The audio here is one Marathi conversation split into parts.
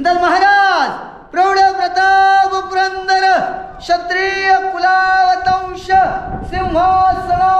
नंतर महाराज प्रौढ प्रताप पुरंदर क्षत्रिय कुलावतंश सिंहासनाधीश्वर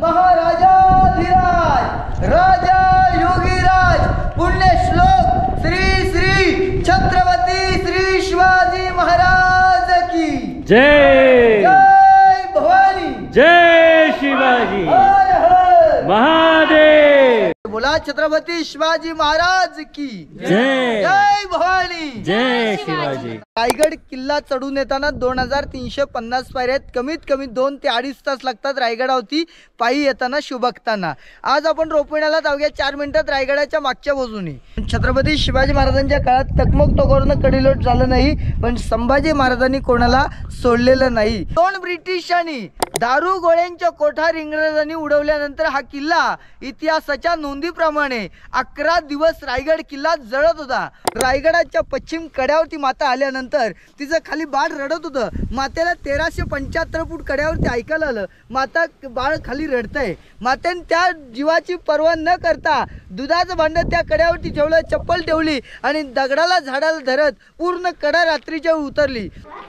महाराजाधिराज राजा योगीराज पुण्यश्लोक श्री श्री छत्रपती श्री शिवाजी महाराज की जय। जय भवानी, जय शिवाजी हर हर महादेव। बोला छत्रपती शिवाजी महाराज की जय। जय भवानी, जय शिवाजी। रायगड किल्ला चढून येताना 2350 पायऱ्या आहेत. कमीत कमी 2 ते 2.5 तास लागतात रायगडावरती पायी येताना शुभक्ताना. आज आपण रोपण्याला अवघ्या 4 मिनिटात रायगडाच्या मागच्या बाजूने. छत्रपती शिवाजी महाराजांच्या काळात तकमक तोगोरनं कडेलोट झालं नाही, पण संभाजी महाराजांनी कोणाला सोडलेलं नाही. 2 ब्रिटिशांनी दारू गोळ्यांच्या कोठार इंग्रजांनी उडवल्यानंतर हा किल्ला इतिहासाच्या नोंदीप्रमाणे 11 दिवस रायगड किल्ला जळत होता. रायगडाच्या पश्चिम कड्यावरती माता आल्यानंतर तिचं खाली बाळ रडत होतं. मातेला 1375 फूट कड्यावरती ऐकायला आलं, माता बाळ खाली रडतंय. मातेने त्या जीवाची पर्वा न करता दुधाचं भांड त्या कड्यावरती ठेवलं, चप्पल ठेवली आणि दगडाला झाडाला धरत पूर्ण कडा रात्रीच्या उतरली.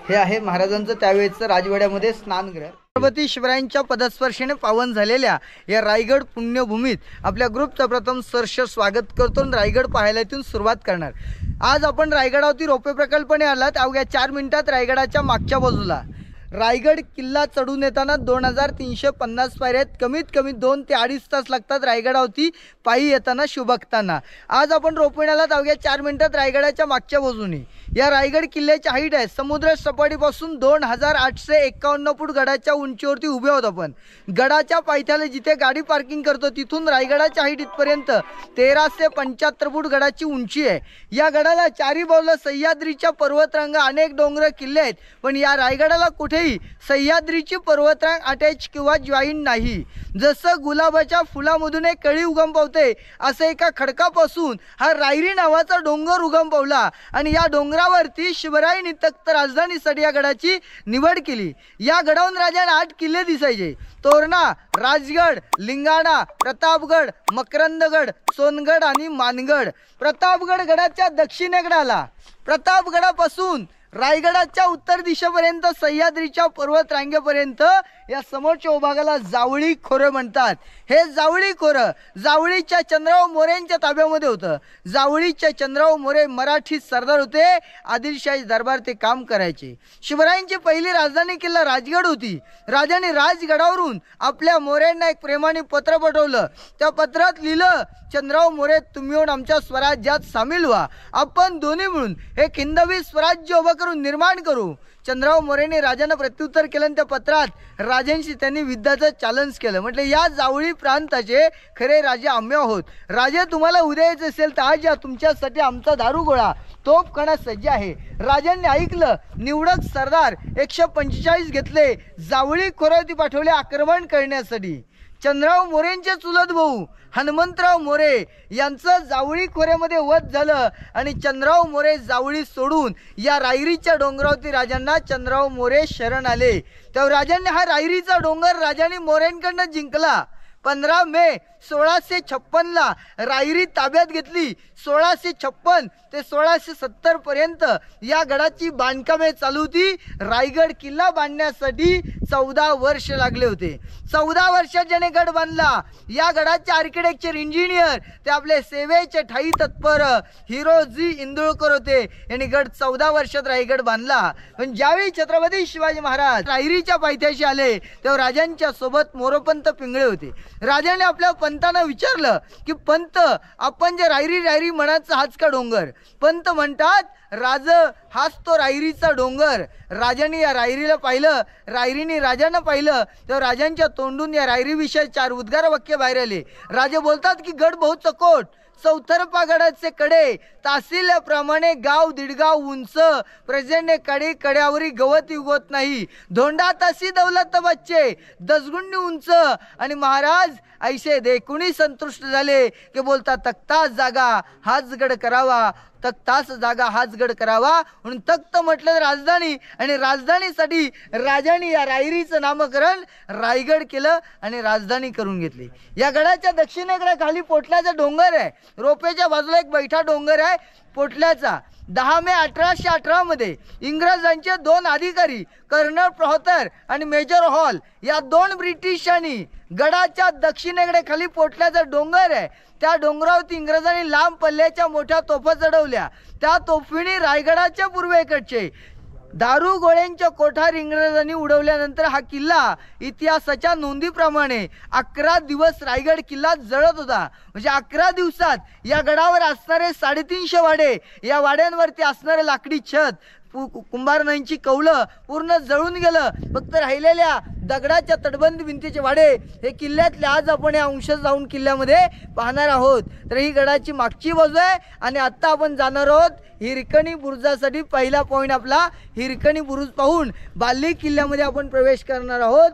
हे आहे महाराजांचं त्यावेळेचं राजवाड्यामध्ये स्नानगृह. छत्रपती शिवरायांच्या पदस्पर्शाने पावन झालेल्या या रायगड पुण्यभूमीत आपल्या ग्रुपचं प्रथम सहर्ष स्वागत करतो आणि रायगड पाहायला इथून सुरुवात करणार. आज आपण रायगडावरती रोपवे प्रकल्पाने आलात. अवघ्या 4 मिनिटात रायगडाच्या मागच्या बाजूला. रायगड किल्ला चढून येताना 2350 पायऱ्या आहेत. कमीत कमी 2 ते 2.5 तास लागतात रायगडावरती पायी येताना शुभक्ताना. आज आपण रोपण्याला अवघ्या 4 मिनिटात रायगडाच्या मागच्या बाजूने. या रायगड किल्ल्याची हाईट आहे समुद्र सपाटीपासून 2851 फूट गडाच्या उंचीवरती उभे आहोत आपण. गडाच्या पायथ्याला जिथे गाडी पार्किंग करतो तिथून रायगडाच्या हाईट इथपर्यंत 1375 फूट गडाची उंची आहे. या गडाला चारी बाजूला सह्याद्रीच्या पर्वतरांगा, अनेक डोंगर, किल्ले आहेत, पण या रायगडाला कुठेही सह्याद्रीची पर्वतरांग अटॅच किंवा जॉईन नाही. जसं गुलाबाच्या फुलामधून एक कळी उगम पावते, असं एका खडकापासून हा रायरी नावाचा डोंगर उगम पावला आणि या डोंगरावरती शिवरायांनी तख्त राजधानीसाठी या गडाची निवड केली. या गडावरून राजांना 8 किल्ले दिसायचे: तोरणा, राजगड, लिंगाणा, प्रतापगड, मकरंदगड, सोनगड आणि मानगड. प्रतापगड गडाच्या दक्षिणेकडे आला. प्रतापगडापासून रायगडाच्या उत्तर दिशेपर्यंत सह्याद्रीच्या पर्वत रांगेपर्यंत या समोरच्या विभागाला जावळी खोरं म्हणतात. हे जावळी खोरं जावळीच्या चंद्रराव मोरेंच्या ताब्यामध्ये होतं. जावळीच्या चंद्रराव मोरे मराठी सरदार होते. आदिलशाही दरबार ते काम करायचे. शिवरायांची पहिली राजधानी किल्ला राजगड होती. राजाने राजगडावरून आपल्या मोऱ्यांना एक प्रेमाने पत्र पाठवलं. त्या पत्रात लिहिलं, चंद्रराव मोरे, तुम्ही येऊन आमच्या स्वराज्यात सामील व्हा. आपण दोन्ही मिळून एक हिंदवी स्वराज्य उभं करून निर्माण करू. चंद्रराव मोरेने राजांना प्रत्युत्तर केलं आणि त्या पत्रात राजांशी त्यांनी युद्धाचं चॅलेंज केलं. म्हटलं, या जावळी प्रांताचे खरे राजे आम्ही आहोत. राजे, तुम्हाला उद्या यायचं असेल तर आज या. तुमच्यासाठी आमचा दारुगोळा तोफखाना सज्ज आहे. राजांनी ऐकलं. निवडक सरदार 145 घेतले. जावळी खोऱ्यावरती पाठवले आक्रमण करण्यासाठी. चंद्रराव मोरेंचे चुलत भाऊ हनुमंतराव मोरे यांचं जावळी खोऱ्यामध्ये वध झालं आणि चंद्रराव मोरे जावळी सोडून या रायरीच्या डोंगरावरती राजांना चंद्रराव मोरे शरण आले. तेव्हा राजांनी हा रायरीचा डोंगर राजांनी मोऱ्यांकडनं जिंकला. 15 मे 1656 रायरी ताब्यात घेतली. 1656 ते 1670 पर्यंत या गडाची बांधकामे चालू होती. रायगड किल्ला बांधण्यासाठी 14 वर्ष लागले होते. 14 वर्षात ज्याने गड बांधला, या गडाचे आर्किटेक्चर इंजिनियर ते आपले सेवेचे ठाई तत्पर हिरोजी इंदुळकर होते. यांनी गड 14 वर्षात रायगड बांधला. पण ज्यावेळी छत्रपती शिवाजी महाराज रायरीच्या पायथ्याशी आले तेव्हा राजांच्या सोबत मोरोपंत पिंगळे होते. राजाने आपल्या पंतांना विचारलं की, पंत, आपण जे रायरी म्हणायचं हाच का डोंगर? पंत म्हणतात, राज, हाच तो रायरीचा डोंगर. राजाने या रायरीला पाहिलं, रायरीने राजांना पाहिलं तेव्हा राजांच्या तोंडून या रायरीविषयी 4 उद्गार वाक्य बाहेर आले. राजे बोलतात की, गड बहुत चकोट, चौथरपा गडाचे कडे, तासिल्याप्रमाणे गाव दीडगाव उंच, प्रजेने कडे कड्यावरी गवत उगवत नाही, धोंडा तासी दौलत बच्चे, दसगुंडी उंच. आणि महाराज ऐसे देखुनी संतुष्ट झाले की बोलता, तख्तास जागा हाच गड करावा, तख्तास जागा हाच गड करावा. म्हणून तख्त म्हटलं राजधानी आणि राजधानीसाठी राजांनी या रायरीचं नामकरण रायगड केलं आणि राजधानी करून घेतली. या गडाच्या दक्षिणेकडे खाली पोटल्याचा डोंगर आहे. रोपेच्या बाजूला एक बैठा डोंगर आहे पोटल्याचा. 10 मे 1818 मध्ये इंग्रजांचे 2 अधिकारी कर्नल प्रॉतर आणि मेजर हॉल या 2 ब्रिटिशांनी गडाच्या दक्षिणेकडे खाली पोटल्याचा डोंगर आहे त्या डोंगरावरती इंग्रजांनी लांब पल्ल्याच्या मोठ्या तोफा चढवल्या. त्या तोफीने रायगडाच्या पूर्वेकडचे दारू गोळ्यांच्या कोठार इंग्रजांनी उडवल्यानंतर हा किल्ला इतिहासाच्या नोंदीप्रमाणे 11 दिवस रायगड किल्ला जळत होता. म्हणजे 11 दिवसात या गडावर असणारे 350 वाडे, या वाड्यांवरती असणारे लाकडी छत, कुंभारणांची कौलं पूर्ण जळून गेलं. फक्त राहिलेल्या दगडाच्या तटबंद भिंतीचे वाडे हे किल्ल्यातले आज आपण या अंशात जाऊन किल्ल्यामध्ये पाहणार आहोत. तर ही गडाची मागची बाजू आहे आणि आत्ता आपण जाणार आहोत हिरकणी बुरुजासाठी. पहिला पॉईंट आपला हिरकणी बुरुज पाहून बाल्ली किल्ल्यामध्ये आपण प्रवेश करणार आहोत.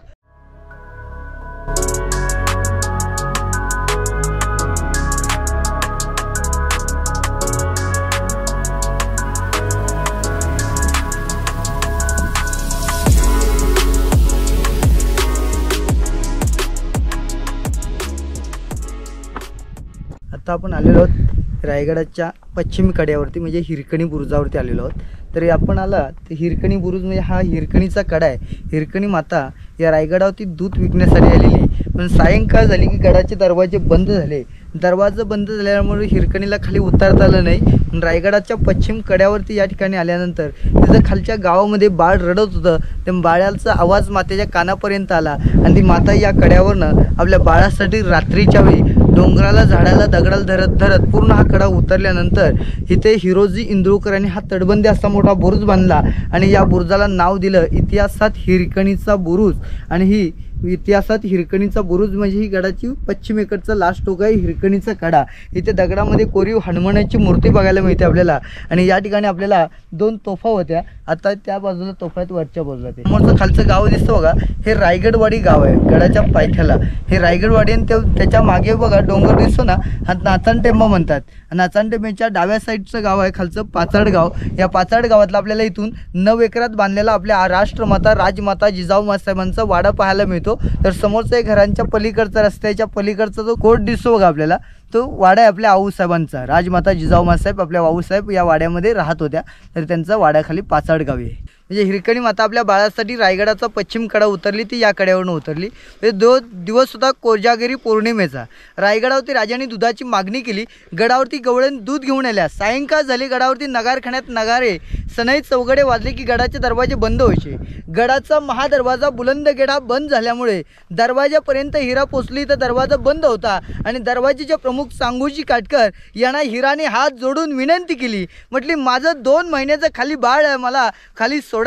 आता आपण आलेलो आहोत रायगडाच्या पश्चिम कड्यावरती म्हणजे हिरकणी बुरुजावरती आलेलो आहोत. तर आपण आला तर हिरकणी बुरुज म्हणजे हा हिरकणीचा कडा आहे. हिरकणी माता या रायगडावरती दूध विकण्यासाठी आलेली, पण सायंकाळ झाली की गडाचे दरवाजे बंद झाले. दरवाजा बंद झाल्यामुळे हिरकणीला खाली उतरता आलं नाही. रायगडाच्या पश्चिम कड्यावरती या ठिकाणी आल्यानंतर तिथं खालच्या गावामध्ये बाळ रडत होतं. त्या बाळाचा आवाज मातेच्या कानापर्यंत आला आणि ती माता या कड्यावरनं आपल्या बाळासाठी रात्रीच्या वेळी डोंगराला झाडाला दगडाला धरत धरत पूर्ण हा कडा उतरल्यानंतर इथे हिरोजी इंदुरकर यांनी हा तटबंदी असा मोठा बुरुज बांधला आणि या बुरुजाला नाव दिलं इतिहासात हिरकणीचा बुरुज. आणि ही इतिहासात हिरकणीचा बुरुज म्हणजे ही गडाची पश्चिमेकडचा लास्ट टोक आहे हिरकणीचा कडा. इथे दगडामध्ये कोरीव हनुमानाची मूर्ती बघायला मिळते आपल्याला. आणि या ठिकाणी आपल्याला 2 तोफा होत्या. आता त्या बाजूला तोफा आहेत, वरच्या बाजूला ते समोरचं खालचं गाव दिसतं बघा, हे रायगडवाडी गाव आहे गडाच्या पायथ्याला. हे रायगडवाडी आणि त्याच्या मागे बघा डोंगर दिसतो ना, हा नाचाणटेंबा म्हणतात. नाचाणटेंब्याच्या डाव्या साईडचं गाव आहे खालचं पाचाड गाव. या पाचाड गावातला आपल्याला इथून 9 एकरात बांधलेला आपल्या राष्ट्रमाता राजमाता जिजाऊ मासाहेबांचा वाडा पाहायला मिळतो. तर समोरचा एक घरांच्या पलीकडचा रस्त्याच्या पलीकडचा जो कोट दिसतो बघा आपल्याला, तो वाडा आहे आपल्या आऊसाहेबांचा. राजमाता जिजाऊ मासाहेब आपल्या आऊसाहेब या वाड्यामध्ये राहत होत्या. तर त्यांचा वाड्याखाली पाचाड गावी आहे. म्हणजे हिरकणी माता आपल्या बाळासाठी रायगडाचा पश्चिम कडा उतरली ती या कड्यावरून उतरली. म्हणजे 2 दिवस होता कोजागिरी पौर्णिमेचा. रायगडावरती राजांनी दुधाची मागणी केली. गडावरती गवळण दूध घेऊन आल्या. सायंकाळ झाली. गडावरती नगारखान्यात नगारे सनई चौघडे वाजले की गडाचे दरवाजे बंद व्हायचे. गडाचा महादरवाजा बुलंद गेडा बंद झाल्यामुळे दरवाजापर्यंत हिरा पोचली तर दरवाजा बंद होता. आणि दरवाजेचे प्रमुख सांगोजी काटकर यांना हिराने हात जोडून विनंती केली. म्हटली माझं 2 महिन्याचं खाली बाळ आहे, मला खाली सोडा.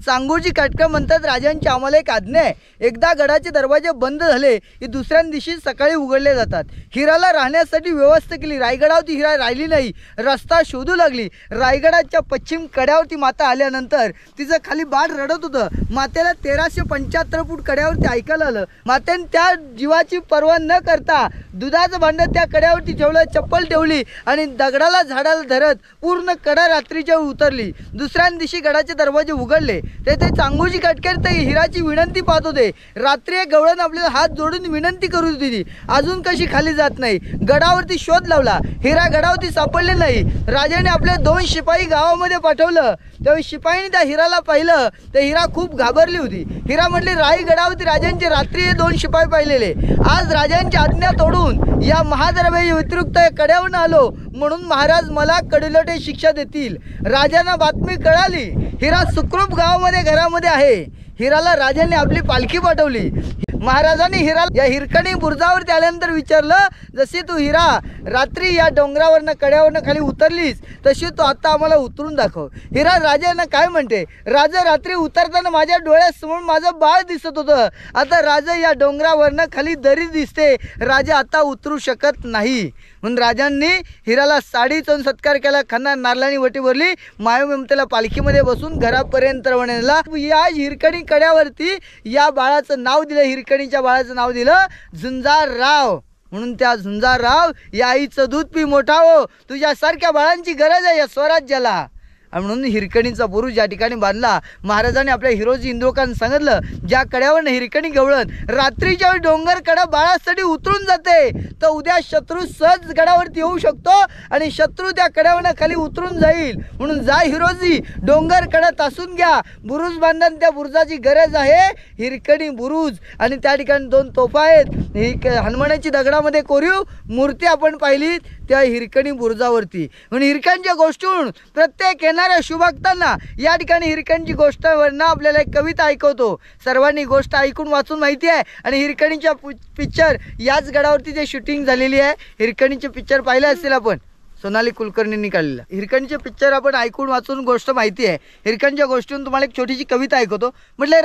सांगोजी काटकर म्हणतात राजांची आम्हाला एक आज्ञा आहे, एकदा गडाचे दरवाजे बंद झाले की दुसऱ्या दिवशी सकाळी उघडले जातात. हिराला राहण्यासाठी व्यवस्था केली. रायगडावरती हिरा राहिली नाही, रस्ता शोधू लागली. रायगडाच्या पश्चिम कड्यावरती माता आल्यानंतर तिचं खाली बाळ रडत होतं. मातेला 1375 फूट कड्यावरती ऐकायला आलं. मातेने त्या जीवाची पर्वा न करता दुधाचं भांड त्या कड्यावरती ठेवलं, चप्पल ठेवली आणि दगडाला झाडाला धरत पूर्ण कडा रात्रीच्या उतरली. दुसऱ्या दिवशी गडाचे दरवाजे उघडले. ते सांगोजी काटकर ते हिराची विनंती पाहत होते. रात्री एक गवळण आपल्याला हात जोडून विनंती करू होती, अजून कशी खाली जात नाही. गडावरती शोध लावला, हिरा गडावरती सापडले नाही. राजाने आपले 2 शिपाई गावामध्ये पाठवलं. त्यावेळी शिपाईने त्या हिराला पाहिलं. तर हिरा खूप घाबरली होती. हिरा म्हटली रायगडावरती राजांचे रात्री हे 2 शिपाई पाहिलेले. आज राजांची आज्ञा तोडून या महादरवाजा व्यतिरिक्त कड्यावरून आलो म्हणून महाराज मला कडलोटे शिक्षा देतील. राजांना बातमी कळाली. हिरा सुखरूप गावामध्ये घरामध्ये आहे. हिराला राजाने आपली पालखी पाठवली. महाराजांनी हिरा या हिरकणी बुरुजावरती आल्यानंतर विचारलं, जशी तू हिरा रात्री या डोंगरावरनं कड्यावरनं खाली उतरलीस तशी तू आता आम्हाला उतरून दाखव. हिरा राजांना काय म्हणते, राजा रात्री उतरताना माझ्या डोळ्यासमोर माझं बाळ दिसत होतं. आता राजा या डोंगरावरनं खाली दरी दिसते, राजा आता उतरू शकत नाही. म्हणून राजांनी हिराला साडीचा सत्कार केला, खांदा नारळानी वटी भरली, माय ममतेला पालखीमध्ये बसून घरापर्यंत रवानेला. या हिरकणी कड्यावरती या बाळाचं नाव दिलं, हिरकणीच्या बाळाचं नाव दिलं झुंजारराव. म्हणून त्या झुंजारराव या आईचं दूध पी मोठा हो, तुझ्यासारख्या बाळांची गरज आहे या स्वराज्याला. आणि म्हणून हिरकणीचा बुरुज या ठिकाणी बांधला. महाराजांनी आपल्या हिरोजी इंद्रकांत सांगितलं, ज्या कड्यावर हिरकणी गवळण रात्रीच्या वेळी डोंगर कडा बाळासाठी उतरून जाते, तर उद्या शत्रू सहज गडावरती येऊ शकतो आणि शत्रू त्या कड्यावर खाली उतरून जाईल. म्हणून जा हिरोजी, डोंगर कडा तासून घ्या, बुरुज बांधा. त्या बुरुजाची गरज आहे हिरकणी बुरुज. आणि त्या ठिकाणी 2 तोफा आहेत. हनुमानाची दगडामध्ये कोरीव मूर्ती आपण पाहिली त्या हिरकणी बुरुजावरती. म्हणून हिरकणच्या गोष्टीहून प्रत्येक येणाऱ्या शुभभक्तांना या ठिकाणी हिरकणची गोष्ट वरनं आपल्याला एक कविता ऐकवतो. सर्वांनी गोष्ट ऐकून वाचून माहिती आहे. आणि हिरकणीच्या पिक्चर याच गडावरती जे शूटिंग झालेली आहे. हिरकणीचे पिक्चर पाहिले असतील आपण, सोनाली कुलकर्णींनी काढलेला. हिरकणीचे पिक्चर आपण ऐकून वाचून गोष्ट माहिती आहे. हिरकणच्या गोष्टीतून तुम्हाला एक छोटीशी कविता ऐकवतो. म्हटले,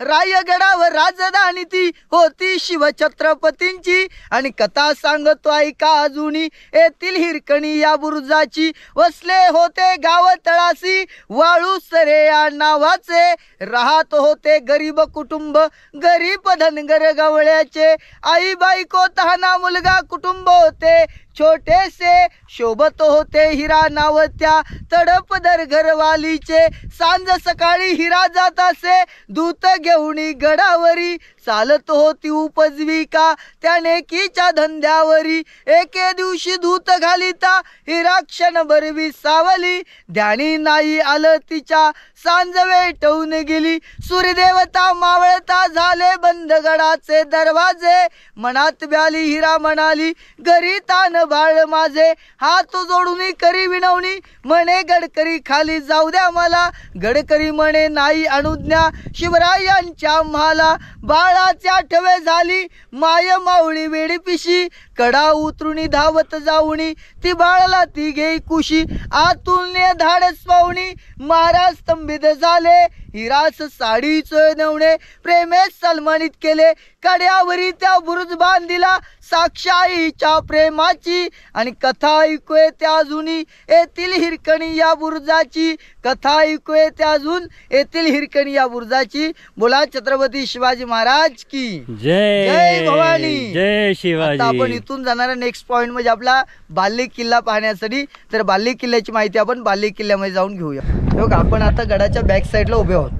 रायगडावर राजधानी ती होती शिवछत्रपतींची, आणि कथा सांगतो ऐका अजूनी येथील हिरकणी या बुरुजाची. वसले होते गाव तळासी वाळूसरे या नावाचे, राहत होते गरीब कुटुंब गरीब धनगर गवळ्याचे. आई बायको तहाना मुलगा कुटुंब होते छोटेसे, शोभत होते हिरा नाव त्या तडपदर घरवालीचे. सांज सकाळी हिरा जात असे दूत घेऊन गडावरी, चालत होती उपजीविका त्या नेकीच्या धंद्यावरी. एके दिवशी दूत घालिता हिरा क्षणभर विसावली, ध्यानी नाही आलं तिच्या सांज वेटवून गेली. सूर्यदेवता मावळता झाले बंद गडाचे दरवाजे, मनात ब्याली हिरा म्हणाली घरी तान बाळ माझे. हात जोडून करी विनवणी म्हणे गडकरी खाली जाऊ द्या मला, गडकरी म्हणे नाही अनुज्ञा शिवरायांच्या म्हाला. बाळाची आठवे झाली माय मावळी वेडी पिशी, कडा उतरुणी धावत जाऊनी ती बाळाला ती घेई कुशी. आतून धाडस पाहुणी महाराज स्तंभित झाले, हिरास साडीच नवणे प्रेमे सन्मानित केले. कड्यावरी त्या बुरुज बांधिला साक्षाईच्या प्रेमाची, आणि कथा ऐकूये त्या अजूनी येथील हिरकणी या बुरुजाची. कथा ऐकूये त्या अजून येथील हिरकणी या बुरुजाची. बोला छत्रपती शिवाजी महाराज की जय. जय भवानी. जय शिवाजी. आता आपण इथून जाणारा नेक्स्ट पॉइंट म्हणजे आपला बाल्ली किल्ला पाहण्यासाठी. तर बाल्ली किल्ल्याची माहिती आपण बाल्ली किल्ल्यामध्ये जाऊन घेऊया. बघा, आपण आता गडाच्या बॅक साईडला उभे आहोत.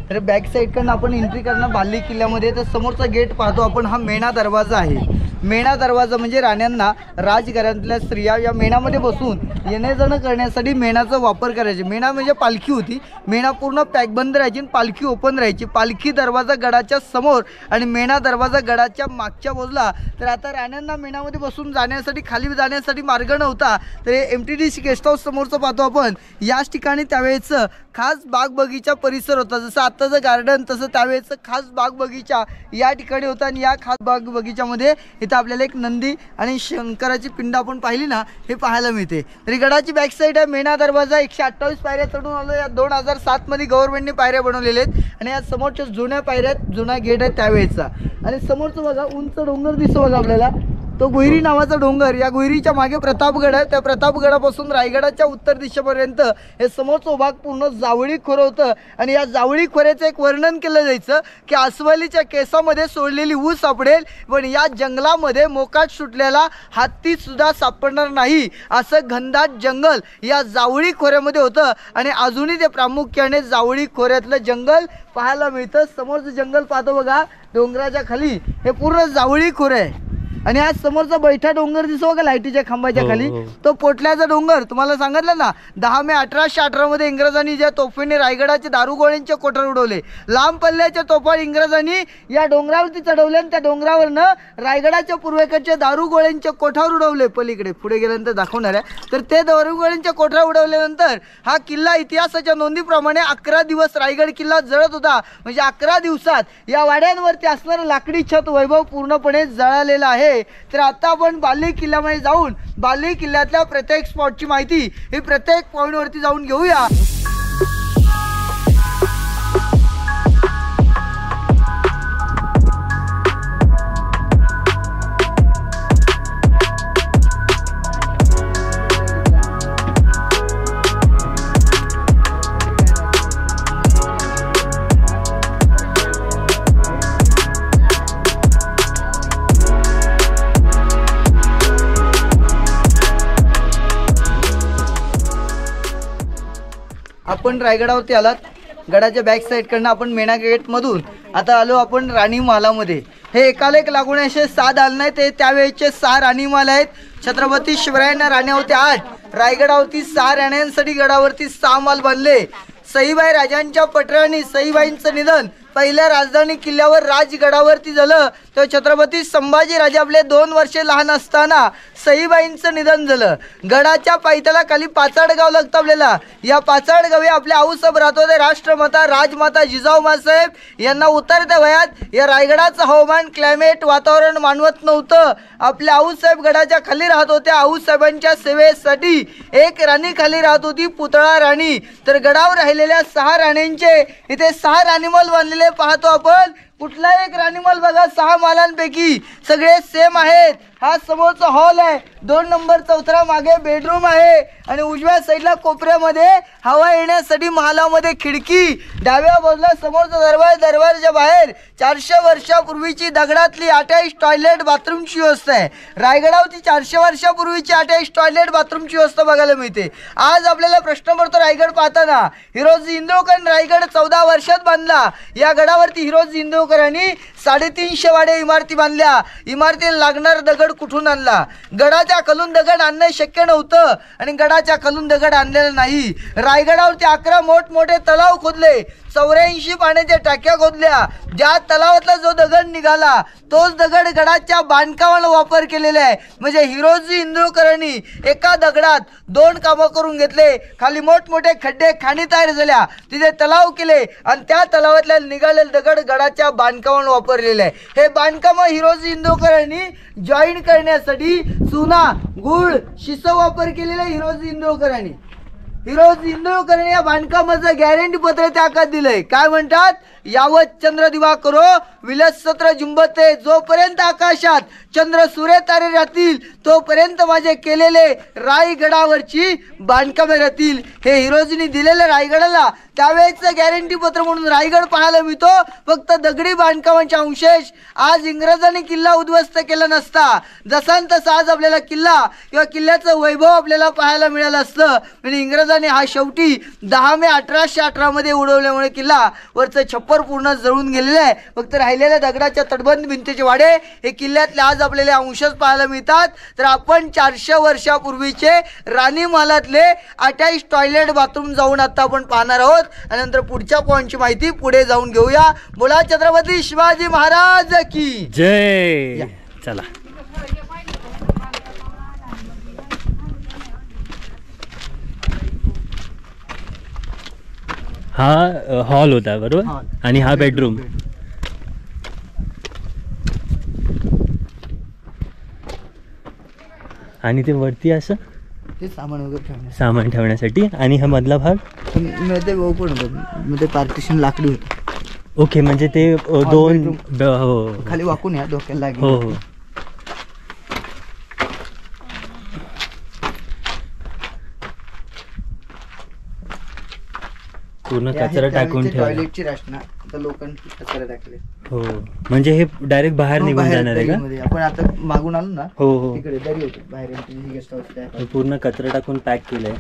तर बॅक साईडकडनं आपण एंट्री करणार बाल्ली किल्ल्यामध्ये. तर समोरचा गेट पाहतो आपण, हा मेणा दरवाजा आहे. मेणा दरवाजा म्हणजे राण्यांना राजघरातल्या स्त्रिया या मेणामध्ये बसून येणे जाणं करण्यासाठी मेणाचा वापर करायचे. मेणा म्हणजे पालखी होती. मेणा पूर्ण पॅकबंद राहायची आणि पालखी ओपन राहायची. पालखी दरवाजा गडाच्या समोर आणि मेणा दरवाजा गडाच्या मागच्या बाजूला. तर आता राण्यांना मेणामध्ये बसून जाण्यासाठी खाली जाण्यासाठी मार्ग नव्हता. तर MTDC गेस्ट हाऊस समोरचं पाहतो आपण. याच ठिकाणी त्यावेळेचं खास बाग बगीचा परिसर होता. जसं आत्ताचं गार्डन तसं त्यावेळेचं खास बाग बगीचा या ठिकाणी होता. आणि या खास बाग बगीच्यामध्ये इथं आपल्याला एक नंदी आणि शंकराची पिंड आपण पाहिली ना, हे पाहायला मिळते. तरी गडाची बॅक साईड आहे मेणा दरवाजा. 128 पायऱ्या चढून आलो. या 2007 मध्ये गव्हर्नमेंटने पायऱ्या बनवलेल्या आहेत. आणि या समोरच्या जुन्या पायऱ्या आहेत, जुना गेट आहे त्यावेळेचा. आणि समोरचं बघा उंच डोंगर दिसतो बघा आपल्याला, तो गोयरी नावाचा डोंगर. या गोयरीच्या मागे प्रतापगड आहे. त्या प्रतापगडापासून रायगडाच्या उत्तर दिशेपर्यंत हे समोरचा भाग पूर्ण जावळी खोरं होतं. आणि या जावळी खोऱ्याचं एक वर्णन केलं जायचं की अस्वलीच्या केसामध्ये सोडलेली ऊस सापडेल, पण या जंगलामध्ये मोकाट सुटलेला हत्ती सुद्धा सापडणार नाही, असं घनदाट जंगल या जावळी खोऱ्यामध्ये होतं. आणि अजूनही ते प्रामुख्याने जावळी खोऱ्यातलं जंगल पाहायला मिळतं. समोरचं जंगल पाहतो बघा डोंगराच्या खाली, हे पूर्ण जावळी खोरं आहे. आणि आज समोरचा बैठा डोंगर दिसतो का लाईटीच्या खांबाच्या खाली, तो पोटल्याचा डोंगर. तुम्हाला सांगितलं ना 10 मे 1818 मध्ये इंग्रजांनी ज्या तोफेने रायगडाचे दारुगोळ्यांचे कोठार उडवले, लांब पल्ल्याच्या तोफा इंग्रजांनी या डोंगरावरती चढवले आणि त्या डोंगरावरनं रायगडाच्या पूर्वेकडचे दारुगोळ्यांचे कोठार उडवले. पलीकडे पुढे गेल्यानंतर दाखवणार आहे. तर ते दारुगोळ्यांचे कोठार उडवल्यानंतर हा किल्ला इतिहासाच्या नोंदीप्रमाणे 11 दिवस रायगड किल्ला जळत होता. म्हणजे 11 दिवसात या वाड्यांवरती असणारं लाकडी छत वैभव पूर्णपणे जळालेलं आहे. तर आता आपण बाल्ली किल्ल्यामध्ये जाऊन बाल्ली किल्ल्यातल्या प्रत्येक स्पॉटची माहिती ही प्रत्येक पॉइंट वरती जाऊन घेऊया. आपण रायगडावरती आलात. गडाच्या बॅक साईडकडनं आपण मेणा गेटमधून आता आलो आपण राणी महालामध्ये. हे एकाला एक लागून असे 6 दालन आहेत. ते त्यावेळेचे 6 राणी महाल आहेत. छत्रपती शिवरायांना राण्या होत्या 8, रायगडावरती 6 राण्यांसाठी गडावरती 6 महाल बांधले. सईबाई राजांच्या पटराणी सईबाईंचं निधन पहिल्या राजधानी किल्ल्यावर राजगडावरती झालं. तेव्हा छत्रपती संभाजी राजे आपले 2 वर्षे लहान असताना सईबाईंचं निधन झालं. गडाच्या पायथ्याला खाली पाचाडगाव लागतावलेला. या पाचाडगावी आपले आऊसाहेब राहत होते. राष्ट्रमाता राजमाता जिजाऊमासाहेब यांना उतरत्या वयात या रायगडाचं हवामान क्लायमेट वातावरण मानवत नव्हतं. आपल्या आऊसाहेब गडाच्या खाली राहत होत्या. आऊसाहेबांच्या सेवेसाठी एक राणी खाली राहत होती, पुतळा राणी. तर गडावर राहिलेल्या 6 राण्यांचे इथे 6 राणीमहल बांधलेले पाहतो आपण. कुठला एक राणीमहल बघा 6 मालांपैकी सगळे सेम आहेत. हा समोरचा हॉल आहे. 2 नंबर चौथरा मागे बेडरूम आहे आणि उजव्या साईडला कोपऱ्यामध्ये हवा येण्यासाठी महालामध्ये खिडकी. डाव्या बाजूला समोरचा दरवाजा बाहेर 400 वर्षापूर्वीची दगडातली अटॅच टॉयलेट बाथरूमची व्यवस्था आहे. रायगडावरती 400 वर्षापूर्वीची अटॅच टॉयलेट बाथरूमची व्यवस्था बघायला मिळते. आज आपल्याला प्रश्न पडतो रायगड पाहताना. हिरोजी इंदुरकरांनी रायगड 14 वर्षात बांधला. या गडावरती हिरोजी इंदुरकरांनी 350 वाडे इमारती बांधल्या. इमारतीला लागणार दगड कुठून आणला? गडाच्या खालून दगड आणणं शक्य नव्हतं आणि गडाच्या खालून दगड आणलेला नाही. रायगडावरती 11 मोठमोठे तलाव खोदले. 84 पाण्याच्या टाक्या खोदल्या. ज्या तलावातला जो दगड निघाला तोच दगड गडाच्या बांधकामाला वापर केलेला आहे. म्हणजे हिरोजी इंदुरकरांनी एका दगडात 2 कामं करून घेतले. खाली मोठमोठे खड्डे खाणी तयार झाल्या, तिथे तलाव केले आणि त्या तलावातल्या निघालेले दगड गडाच्या बांधकामाला वापरलेले आहे. हे बांधकाम हिरोजी इंदुरकरांनी जॉईन करण्यासाठी चुना, गुळ, शिसं वापर केलेला हिरोजी इंदुरकरांनी. हिरोजी इंदुरकरांनी या बांधकामाचं गॅरंटी पत्र त्या हातात दिलंय. काय म्हणतात? यावत चंद्र दिवा करो विलसत्र जुंबते. जोपर्यंत आकाशात चंद्र सूर्य तारे राहतील तोपर्यंत माझे केलेले रायगडावरची बांधकामे राहतील. हे हिरोजींनी दिलेलं रायगडाला त्यावेळेचं गॅरंटी पत्र म्हणून रायगड पाहायला मिळतो. फक्त दगडी बांधकामांचे अवशेष. आज इंग्रजांनी किल्ला उद्ध्वस्त केला नसता, जसा तसा आज आपल्याला किल्ला किंवा किल्ल्याचं वैभव आपल्याला पाहायला मिळालं असतं. आणि इंग्रजांनी हा शेवटी 10 मे 1818 मध्ये उडवल्यामुळे किल्ला वरचं छप्पर पूर्ण जळून गेलेलं आहे. फक्त राहिलेल्या दगडाच्या तटबंद भिंतीचे वाडे हे किल्ल्यातले आज आपल्याला अंशच पाहायला मिळतात. तर आपण 400 वर्षापूर्वीचे राणी महालातले अटॅच टॉयलेट बाथरूम जाऊन आता आपण पाहणार आहोत आणि नंतर पुढच्या पॉईंटची माहिती पुढे जाऊन घेऊया. बोला छत्रपती शिवाजी महाराज की जय. चला. हा हॉल होता बरोबर आणि हा बेडरूम. आणि ते वरती असं ते सामान वगैरे सामान ठेवण्यासाठी. आणि हा मधला भाग मध्ये पार्टिशन लाकडी होतं. ओके, म्हणजे ते 2 हो खाली वाकून या डोक्याला लागेल. हो हो. पूर्ण कचरा टाकून ठेवा. टॉयलेटची रचना आता लोकांनी कचरा टाकले. हो, म्हणजे हे डायरेक्ट बाहेर निघून जाणार आहे का? आपण आता मागून आलो ना. हो हो. तिकडे दरी होती बाहेर. गेस्ट हाऊस पूर्ण कचरा टाकून पॅक केलंय.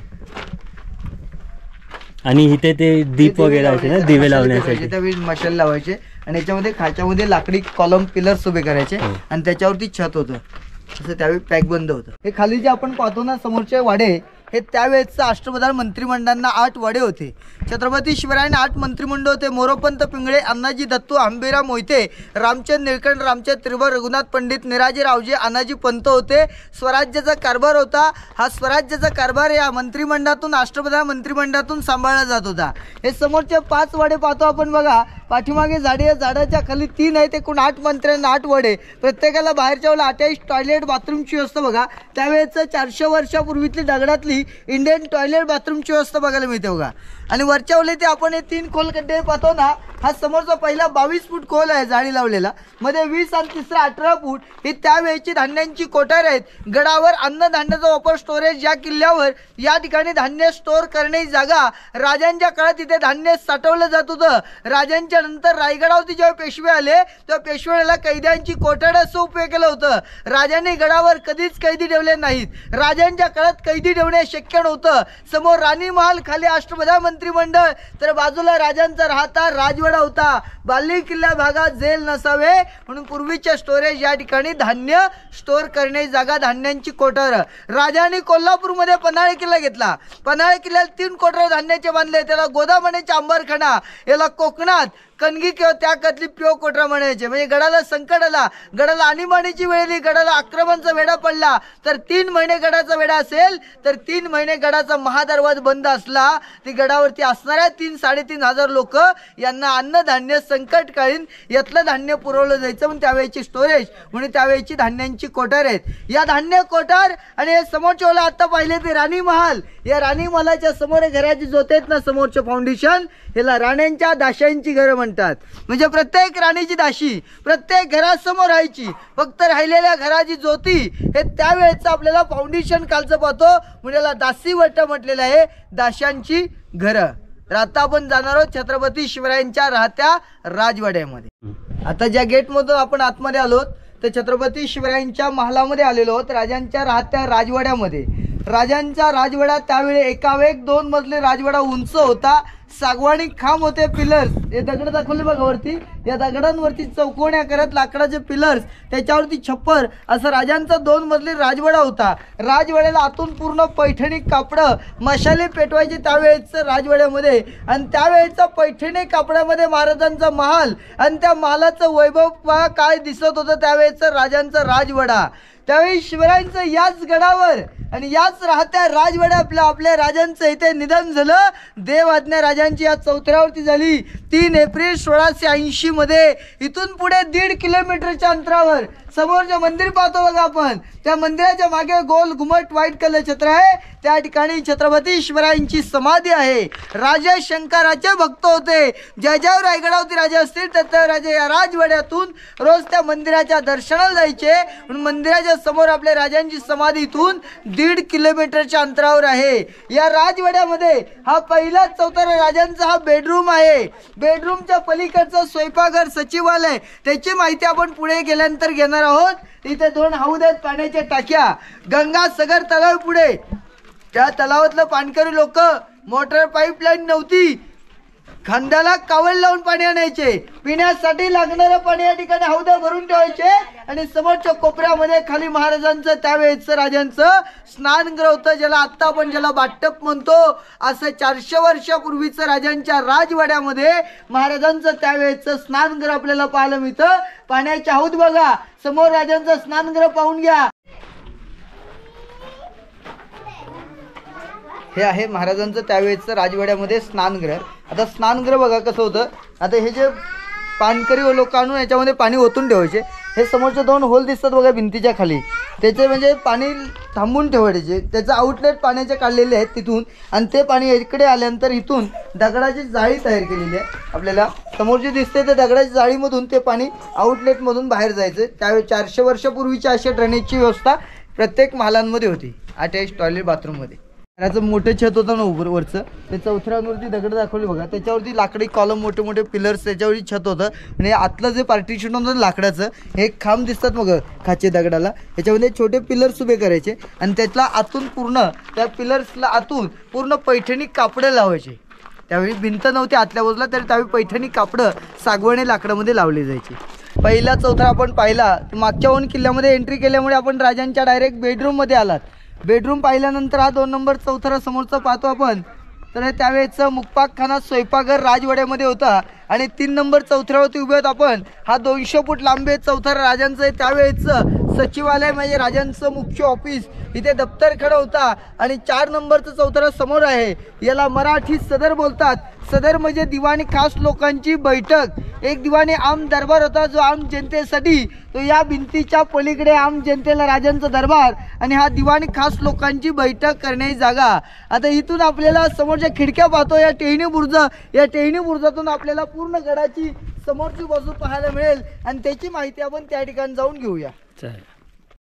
आणि इथे ते दीप वगैरे असे ना, दिवे लावण्यासाठी त्यावेळी मशाल लावायचे आणि याच्यामध्ये खाच्यामध्ये लाकडी कॉलम पिलर्स उभे करायचे आणि त्याच्यावरती छत होतं. असं त्यावेळी पॅक बंद होतं. हे खाली जे आपण पाहतो ना समोरचे वाडे हे त्यावेळेचं अष्टप्रधान मंत्रिमंडळांना 8 वडे होते. छत्रपती शिवरायांना 8 मंत्रिमंडळ होते. मोरोपंत पिंगळे, अण्णाजी दत्तू, आंबेराव मोहिते, रामचंद निळकंठ, रामचंद त्रिभर, रघुनाथ पंडित, निराजी रावजे, अनाजी पंत होते. स्वराज्याचा कारभार होता. हा स्वराज्याचा कारभार या मंत्रिमंडळातून अष्टप्रधान मंत्रिमंडळातून सांभाळला जात होता. हे समोरचे 5 वडे पाहतो आपण बघा. पाठीमागे झाडे, झाडाच्या खाली 3 आहेत. एकूण 8 मंत्र्यांना 8 वडे. प्रत्येकाला बाहेरच्या वेळेला अटॅच टॉयलेट बाथरूमची व्यवस्था बघा. त्यावेळेचं 400 वर्षापूर्वीतली दगडातली इंडियन टॉयलेट बाथरूमची व्यवस्था बघायला मिळते बघा. आणि वरच्या ओले ते आपण हे 3 खोल खड्डे पाहतो ना. हा समोरचा पहिला 22 फूट खोल आहे जाळी लावलेला. मध्ये 20 आणि तिसरा 18 फूट. ही त्यावेळची धान्यांची कोठार आहेत. गडावर अन्नधान्याचा वापर, स्टोरेज. या किल्ल्यावर या ठिकाणी धान्य स्टोअर करण्याची जागा. राजांच्या काळात इथे धान्य साठवलं जात होतं. राजांच्या नंतर रायगडावरती जेव्हा पेशवे आले तेव्हा पेशव्याला कैद्यांची कोठार असं उपयोग केलं होतं. राजांनी गडावर कधीच कैदी ठेवले नाहीत. राजांच्या काळात कैदी ठेवणे शक्य नव्हतं. समोर राणी महाल, खाली अष्टप्रधान मंत्रिमंडळ, तर बाजूला राजांचा राहता राजवाडा होता. बाली किल्ला भागात जेल नसावे म्हणून पूर्वीच्या स्टोरेज या ठिकाणी धान्य स्टोअर करण्याची जागा, धान्यांची कोठार. राजांनी कोल्हापूरमध्ये पन्हाळे किल्ला घेतला. पन्हाळे किल्ल्यात 3 कोठार धान्याचे बांधले. त्याला गोदामण्याचे अंबरखाना, याला कोकणात कणगी किंवा त्या कतली पिओ कोठरा म्हणायचे. म्हणजे गडाला संकट आला, गडाला आणीबाणीची वेळ आली, गडाला आक्रमणचा वेढा पडला, तर 3 महिने गडाचा वेढा असेल तर 3 महिने गडाचा महादरवाजा बंद असला, ती गडावरती असणाऱ्या 3-3.5 हजार लोक यांना अन्नधान्य संकटकालीन यातलं धान्य पुरवलं जायचं. म्हणून त्यावेळेची स्टोरेज म्हणून त्यावेळेची धान्यांची कोठार आहेत. या धान्य कोठार आणि हे समोरच्या वेळेला आता पाहिले ते राणी महाल. या राणी महालाच्या समोर घराची जोते आहेत ना, समोरचे फाउंडेशन, याला राण्यांच्या दाशांची घरं म्हणतात. म्हणजे प्रत्येक राणीची दाशी प्रत्येक घरासमोर राहायची. फक्त राहिलेल्या घराची ज्योती हे त्यावेळेचं आपल्याला फाउंडेशन कालचं पाहतो, म्हणजे याला दासी वट्ट म्हटलेलं आहे, दाशांची घरं. तर आता आपण जाणार आहोत छत्रपती शिवरायांच्या राहत्या राजवाड्यामध्ये. आता ज्या गेटमधून आपण आतमध्ये आलो तर छत्रपती शिवरायांच्या महालामध्ये आलेलो आहोत, राजांच्या राहत्या राजवाड्यामध्ये. राजांचा राजवाडा त्यावेळी एकावेक 2 मजली राजवाडा उंच होता. सागवानी खांब होते, पिलर्स, हे दगड दाखवले बघा वरती, या दगडांवरती चौकोण्या करत लाकडाचे पिलर्स, त्याच्यावरती छप्पर, असं राजांचा 2 मजली राजवाडा होता. राजवाड्याला आतून पूर्ण पैठणी कापडं, मशाले पेटवायचे त्यावेळेचं राजवाड्यामध्ये. आणि त्यावेळेचा पैठणी कापडामध्ये महाराजांचा महाल आणि त्या महालाचं वैभव काय दिसत होतं त्यावेळेचं राजांचा राजवाडा. त्यावेळी शिवरायांचं याच गडावर आणि याच राहत्या राजवाड्यात आपल्या राजांचं इथे निधन झालं. देव आज्ञा राजांची या चौथऱ्यावरती झाली 3 एप्रिल 1680 मध्ये. इथून पुढे 1.5 किलोमीटरच्या अंतरावर समोरचे मंदिर पाहतो बघा आपण, त्या मंदिराच्या मागे गोल घुमट व्हाईट कलर छत्र आहे, त्या ठिकाणी छत्रपती शिवरायांची समाधी आहे. राजा शंकराचे भक्त होते. ज्याच्यावर रायगडावरती राजा असतील तर त्या राजा या राजवाड्यातून रोज त्या मंदिराच्या दर्शनाला जायचे. म्हणून मंदिराच्या समोर आपल्या राजांची समाधी इथून 1.5 किलोमीटरच्या अंतरावर आहे. या राजवाड्यामध्ये हा पहिला चौथरा राजांचा हा बेडरूम आहे. बेडरूमच्या पलीकडचं स्वयंपाकघर, सचिवालय, त्याची माहिती आपण पुढे गेल्यानंतर घेणार आहोत. इथे 2 हौद आहेत, पाण्याच्या टाक्या. गंगासागर तलाव पुढे, त्या तलावातलं पाणकरी लोक, मोटर पाईपलाईन नव्हती, खांद्याला कावळ लावून पाणी आणायचे. पिण्यासाठी लागणारं पाणी या ठिकाणी हौद भरून ठेवायचे. आणि समोरच्या कोपऱ्यामध्ये खाली महाराजांचं त्यावेळेचं राजांचं स्नानगृह होतं, ज्याला आत्ता आपण ज्याला बाटप म्हणतो. असं 400 वर्षापूर्वीचं राजांच्या राजवाड्यामध्ये महाराजांचं त्यावेळेचं स्नानगृह आपल्याला पाहायला मिळतं. पाण्याचे हौद बघा, समोर राजांचं स्नानगृह पाहून घ्या. हे आहे महाराजांचं त्यावेळेचं राजवाड्यामध्ये स्नानगृह. आता स्नानगृह बघा कसं होतं. आता हे जे पाणकरी लोक आणून याच्यामध्ये पाणी ओतून ठेवायचे. हे समोरचे 2 होल दिसतात बघा भिंतीच्या खाली, त्याचे म्हणजे पाणी थांबून ठेवायचे. त्याचं आउटलेट पाण्याचे काढलेले आहेत तिथून, आणि ते पाणी इकडे आल्यानंतर इथून दगडाची जाळी तयार केलेली आहे. आपल्याला समोर जे दिसते ते दगडाची जाळीमधून ते पाणी आउटलेटमधून बाहेर जायचं. त्यावेळी 400 वर्षापूर्वीची अशा ड्रेनेजची व्यवस्था प्रत्येक महालांमध्ये होती, अटॅच टॉयलेट बाथरूममध्ये. घराचं मोठं छत होतं ना वरचं, त्या चौथऱ्यांवरती दगड दाखवले बघा, त्याच्यावरती लाकडी कॉलम, मोठे मोठे पिलर्स, त्याच्यावरती छत होतं. आणि आतलं जे पार्टिशन होतं लाकडाचं, हे खांब दिसतात मग खाचे दगडाला, याच्यामध्ये छोटे पिलर्स उभे करायचे. आणि त्यातला आतून पूर्ण त्या पिलर्सला आतून पूर्ण पैठणी कापडं लावायचे. त्यावेळी भिंत नव्हती आतल्या बाजूला, तरी त्यावेळी पैठणी कापडं सागवानी लाकडामध्ये लावले जायचे. पहिला चौथरा आपण पाहिला, मागच्या 2 किल्ल्यामध्ये एंट्री केल्यामुळे आपण राजांच्या डायरेक्ट बेडरूममध्ये आलात. बेडरूम पाहिल्यानंतर हा 2 नंबर चौथरा समोरचा पाहतो आपण, तर त्यावेळेचं मुक्पाकखाना स्वयंपाकघर राजवाड्यामध्ये होता. आणि 3 नंबर चौथऱ्यावरती उभे आहोत आपण. हा 200 फूट लांबे चौथरा राजांचं आहे. त्यावेळेचं सचिवालय म्हणजे राजांचं मुख्य ऑफिस, इथे दप्तरखाना होता. आणि 4 नंबरचं चौथरा समोर आहे, याला मराठीत सदर बोलतात. सदर म्हणजे दिवाणी खास लोकांची बैठक. एक दिवाणी आम दरबार होता जो आम जनतेसाठी, तो या भिंतीच्या पलीकडे आम जनतेला राजांचा दरबार, आणि हा दिवाणी खास लोकांची बैठक करण्याची जागा. आता इथून आपल्याला समोरच्या खिडक्या पाहतो, या टेहणी बुर्ज, या टेहणी बुर्जातून आपल्याला पूर्ण गडाची समोरची बाजू पाहायला मिळेल. आणि त्याची माहिती आपण त्या ठिकाणी जाऊन घेऊया.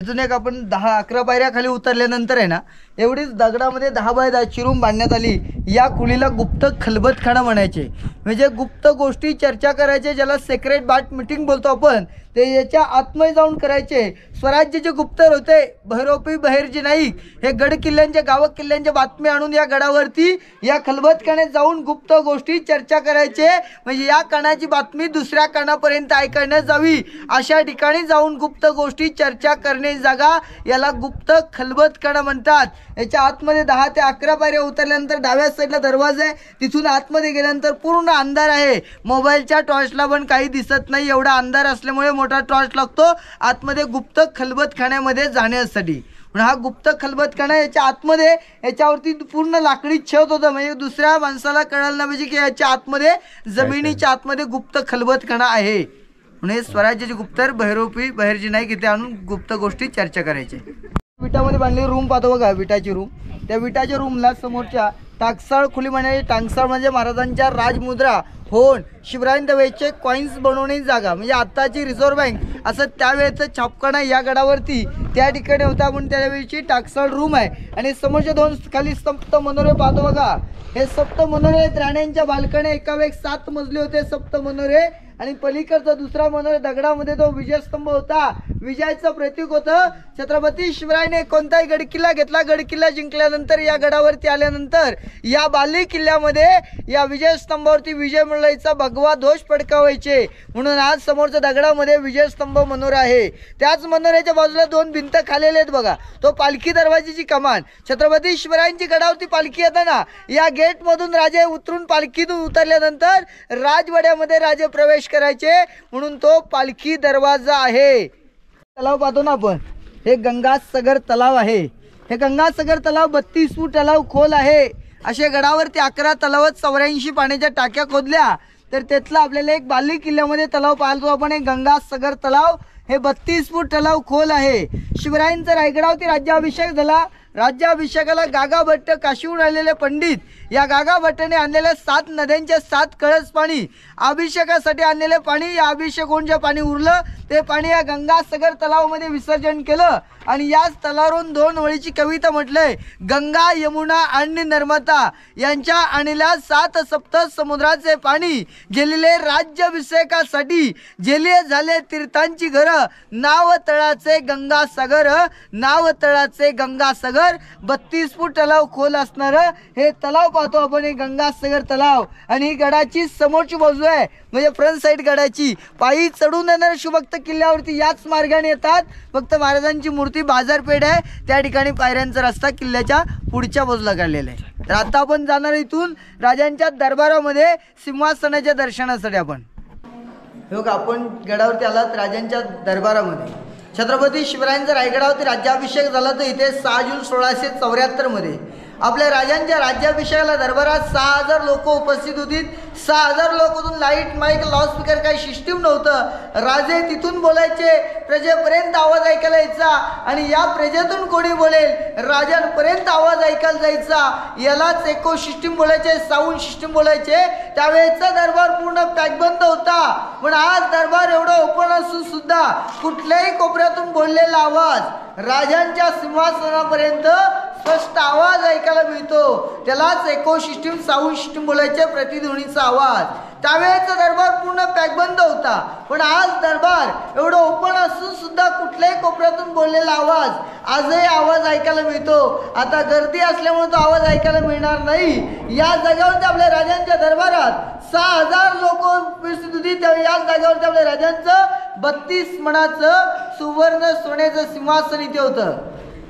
अजून एक आपण 10-11 पायऱ्या खाली उतरल्यानंतर आहे ना, एवढीच दगडामध्ये 10 बाय 10ची रूम बांधण्यात आली. या खोलीला गुप्त खलबतखाना म्हणायचे. म्हणजे गुप्त गोष्टी चर्चा करायचे, ज्याला सेक्रेट बाट मीटिंग बोलतो आपण, ते याच्या आतमध्ये जाऊन करायचे. स्वराज्याचे गुप्तर होते भैरोपी बहिर्जी नाईक. हे गड किल्ल्यांच्या गाव किल्ल्यांच्या बातमी आणून या गडावरती या खलबतखान्यात जाऊन गुप्त गोष्टी चर्चा करायचे. म्हणजे या कानाची बातमी दुसऱ्या कानापर्यंत ऐकण्यात जावी, अशा ठिकाणी जाऊन गुप्त गोष्टी चर्चा करणे जागा याला गुप्त खलबतखाना म्हणतात. याच्या आतमध्ये 10 ते 11 पायऱ्या उतरल्यानंतर डाव्या साईडला दरवाजा आहे. तिथून आतमध्ये गेल्यानंतर पूर्ण अंधार आहे. मोबाईलच्या टॉर्चला पण काही दिसत नाही, एवढा अंधार असल्यामुळे मोठा टॉर्च लागतो आतमध्ये गुप्त खलबतखान्यामध्ये जाण्यासाठी. हा गुप्त खलबतखाना याच्या आतमध्ये याच्यावरती पूर्ण लाकडी छत होतं. म्हणजे दुसऱ्या माणसाला कळायला नाही पाहिजे की याच्या आतमध्ये जमिनीच्या आतमध्ये गुप्त खलबतखाना आहे. म्हणजे स्वराज्याचे गुप्तर भैरोपी बहिर्जी नाईक इथे आणून गुप्त गोष्टी चर्चा करायचे. विटामध्ये बांधलेली रूम पाहतो बघा, विटाची रूम. त्या विटाच्या रूमला समोरच्या टाकसाळ खोली म्हणाली. टाकसाळ म्हणजे महाराजांच्या राजमुद्रा, होन, शिवरायांच्या वेळेचे कॉईन्स बनवण्याची जागा. म्हणजे आत्ताची रिझर्व्ह बँक असं त्यावेळेचं छापखाना या गडावरती त्या ठिकाणी होता. म्हणून त्यावेळेची टाकसाळ रूम आहे. आणि समोरचे 2 खाली सप्त मनोरे पाहतो बघा. हे सप्त मनोरे राण्यांच्या बाल्कने, एकावेळेस 7 मजले होते सप्त मनोरे. आणि पलीकडचा दुसरा मनोरे दगडामध्ये तो विजयस्तंभ होता, विजयाचं प्रतीक होतं. छत्रपती शिवरायाने कोणताही गडकिल्ला घेतला, गडकिल्ला जिंकल्यानंतर या गडावरती आल्यानंतर या बाली किल्ल्यामध्ये या विजयस्तंभावरती विजय मिळवायचा भगवा ध्वज फडकावायचे. म्हणून आज समोरच्या दगडामध्ये विजयस्तंभ मनोरा आहे. त्याच मनोऱ्याच्या बाजूला 2 भिंत खालेले आहेत बघा. तो पालखी दरवाजाची कमान. छत्रपती शिवरायांची गडावरती पालखी येताना या गेटमधून राजे उतरून पालखीतून उतरल्यानंतर राजवाड्यामध्ये राजे प्रवेश करायचे, म्हणून तो पालखी दरवाजा आहे. तलाव पाहतो ना आपण, हे गंगासागर तलाव आहे. हे गंगासागर तलाव 32 फूट तलाव खोल आहे. अशा गडावरती 11 तलावात 84 पाण्याच्या टाक्या खोदल्या. तर त्यातला आपल्याला एक बाली किल्ल्यामध्ये तलाव पाहतो आपण, हे गंगासागर तलाव. हे 32 फूट तलाव खोल आहे. शिवरायांचा रायगडावरती राज्याभिषेक झाला. राज्याभिषेकाला गागा भट्ट काशीहून आलेले पंडित, या गागा भट्टाने आणलेल्या 7 नद्यांच्या 7 कळस पाणी, अभिषेकासाठी आणलेले पाणी, या अभिषेक होऊन जे पाणी उरलं ते पाणी या गंगासागर तलावामध्ये विसर्जन केलं. आणि याच तलावावरून 2 ओळीची कविता म्हटलंय. गंगा यमुना आणि नर्मदा यांच्या आणलेल्या 7 सप्त समुद्राचे पाणी, गेलेले राज्याभिषेकासाठी जेले झाले तीर्थांची घर, नाव तळाचे गंगासागर, नाव तळाचे गंगासागर. 32 फूट तलाव खोल असणार हे तलाव पाहतो आपण, हे गंगासागर तलाव. आणि ही गडाची समोरची बाजू आहे, म्हणजे फ्रंट साईड गडाची. पायी चढून येणारे शिवभक्त किल्ल्यावरती याच मार्गाने येतात. फक्त महाराजांची मूर्ती बाजारपेठ आहे, त्या ठिकाणी पायऱ्यांचा रस्ता किल्ल्याच्या पुढच्या बाजूला काढलेला आहे. तर आता आपण जाणार इथून राजांच्या दरबारामध्ये सिंहासनाच्या दर्शनासाठी. आपण गडावरती आलात राजांच्या दरबारामध्ये. छत्रपती शिवरायांचा रायगडावरती राज्याभिषेक झाला तर इथे 6 जून 1674 मध्ये आपल्या राजांच्या राज्याभिषेकाला दरबारात 6000 लोक उपस्थित होती. 6000 लोकांतून लाईट माईक लाऊडस्पीकर काही सिस्टीम नव्हतं. राजे तिथून बोलायचे, प्रजेपर्यंत आवाज ऐकायला यायचा. आणि या प्रजेतून कोणी बोलेल राजांपर्यंत आवाज ऐकायला जायचा. यालाच इको सिस्टीम बोलायचे, साऊंड सिस्टीम बोलायचे. त्यावेळेचा दरबार पूर्ण पॅकबंद होता. पण आज दरबार एवढा ओपन असून सुद्धा कुठल्याही कोपऱ्यातून बोललेला आवाज राजांच्या सिंहासनापर्यंत स्पष्ट आवाज ऐकायला मिळतो. त्यालाच इको सिस्टीम, साऊंड सिस्टीम बोलायचे, प्रतिध्वनीचा आवाज. त्यावेळेचा दरबार पूर्ण पॅकबंद होता. पण आज दरबार एवढं ओपन असून सुद्धा कुठल्याही कोपऱ्यातून बोललेला आवाज आजही आवाज ऐकायला मिळतो. आता गर्दी असल्यामुळे तो आवाज ऐकायला मिळणार नाही. या जागेवरती आपल्या राजांच्या दरबारात 6000 लोक उपस्थित होती. त्यावेळी याच जागेवरती आपल्या राजांचं 32 मणाचं सुवर्ण सोन्याचं सिंहासन इथे होतं.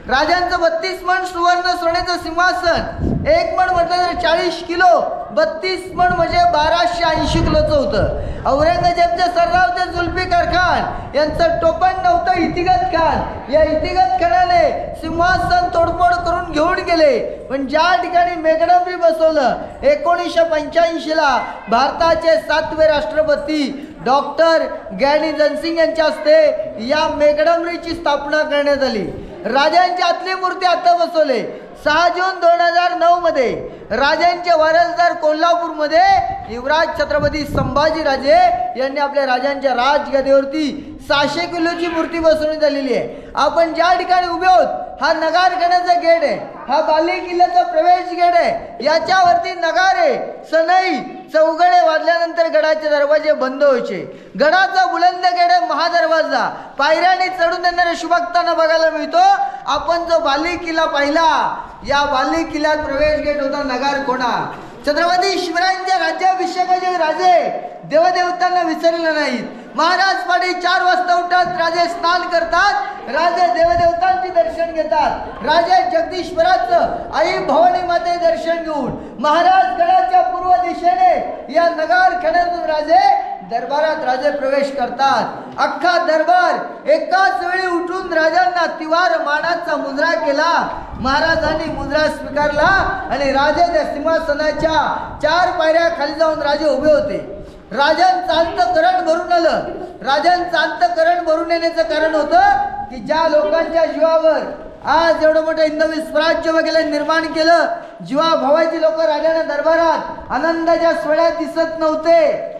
राजांचं 32 मण सुवर्ण सोन्याचं सिंहासन. 1 मण म्हटलं तर 40 किलो, 32 मण म्हणजे 1280 किलोचं होतं. औरंगजेबचे सरदार होते जुल्फिकार खान, यांचं टोपण नव्हतं इतिगत खान. या इतिगत खानाने सिंहासन तोडफोड करून घेऊन गेले. पण ज्या ठिकाणी मेघडंबरी बसवलं 1985 ला भारताचे 7वे राष्ट्रपती डॉक्टर ग्यानी जयसिंग यांच्या हस्ते या मेघडंबरीची स्थापना करण्यात आली. राजांची आतली मूर्ती आता बसवले. 6 जून 2009 मध्ये राजांचे वारसदार कोल्हापूरमध्ये युवराज छत्रपती संभाजीराजे यांनी आपल्या राजांच्या राजगादीवरती 600 किलोची मूर्ती बसवण्यात आलेली आहे. आपण ज्या ठिकाणी उभे आहोत हा नगारखान्याचा गेट आहे, हा बाले किल्ल्याचा प्रवेश गेट आहे. याच्यावरती नगारे सनई चौघडे वाजल्यानंतर गडाचे दरवाजे बंद व्हायचे. गडाचा बुलंद गेट आहे महादरवाजा, पायऱ्याने चढून येणाऱ्या शुभक्तांना बघायला मिळतो. आपण जो बाले किल्ला पाहिला, या बाले किल्ल्यात प्रवेश गेट होता नगारकोंडा. छत्रपती शिवरायांच्या राज्याभिषेकाचे राजे देवदेवतांना विसरले नाहीत. महाराज पहाटे 4 वाजता उठतात, राजे स्नान करतात, राजे देवदेवतांचे दर्शन घेतात. राजे जगदीश्वराचं आई भवानी माते दर्शन घेऊन महाराज गडाच्या पूर्व दिशेने या नगारखान्यातून राजे दरबारात राजे प्रवेश करतात. अख्खा दरबार एकाच वेळी उठून राजांना तिवार मानाचा मुजरा केला. महाराजांनी मुजरा स्वीकारला आणि राजे त्या सिंहासनाच्या 4 पायऱ्या खाली जाऊन राजे उभे होते. राजांचं अंतःकरण भरून आलं. राजांचं अंतःकरण भरून येण्याचं कारण होतं की ज्या लोकांच्या जीवावर आज एवढं मोठं हिंदवी स्वराज्य वगैरे निर्माण केलं, जीवा भावाची लोक राजांना दरबारात आनंदाच्या सोहळ्यात दिसत नव्हते.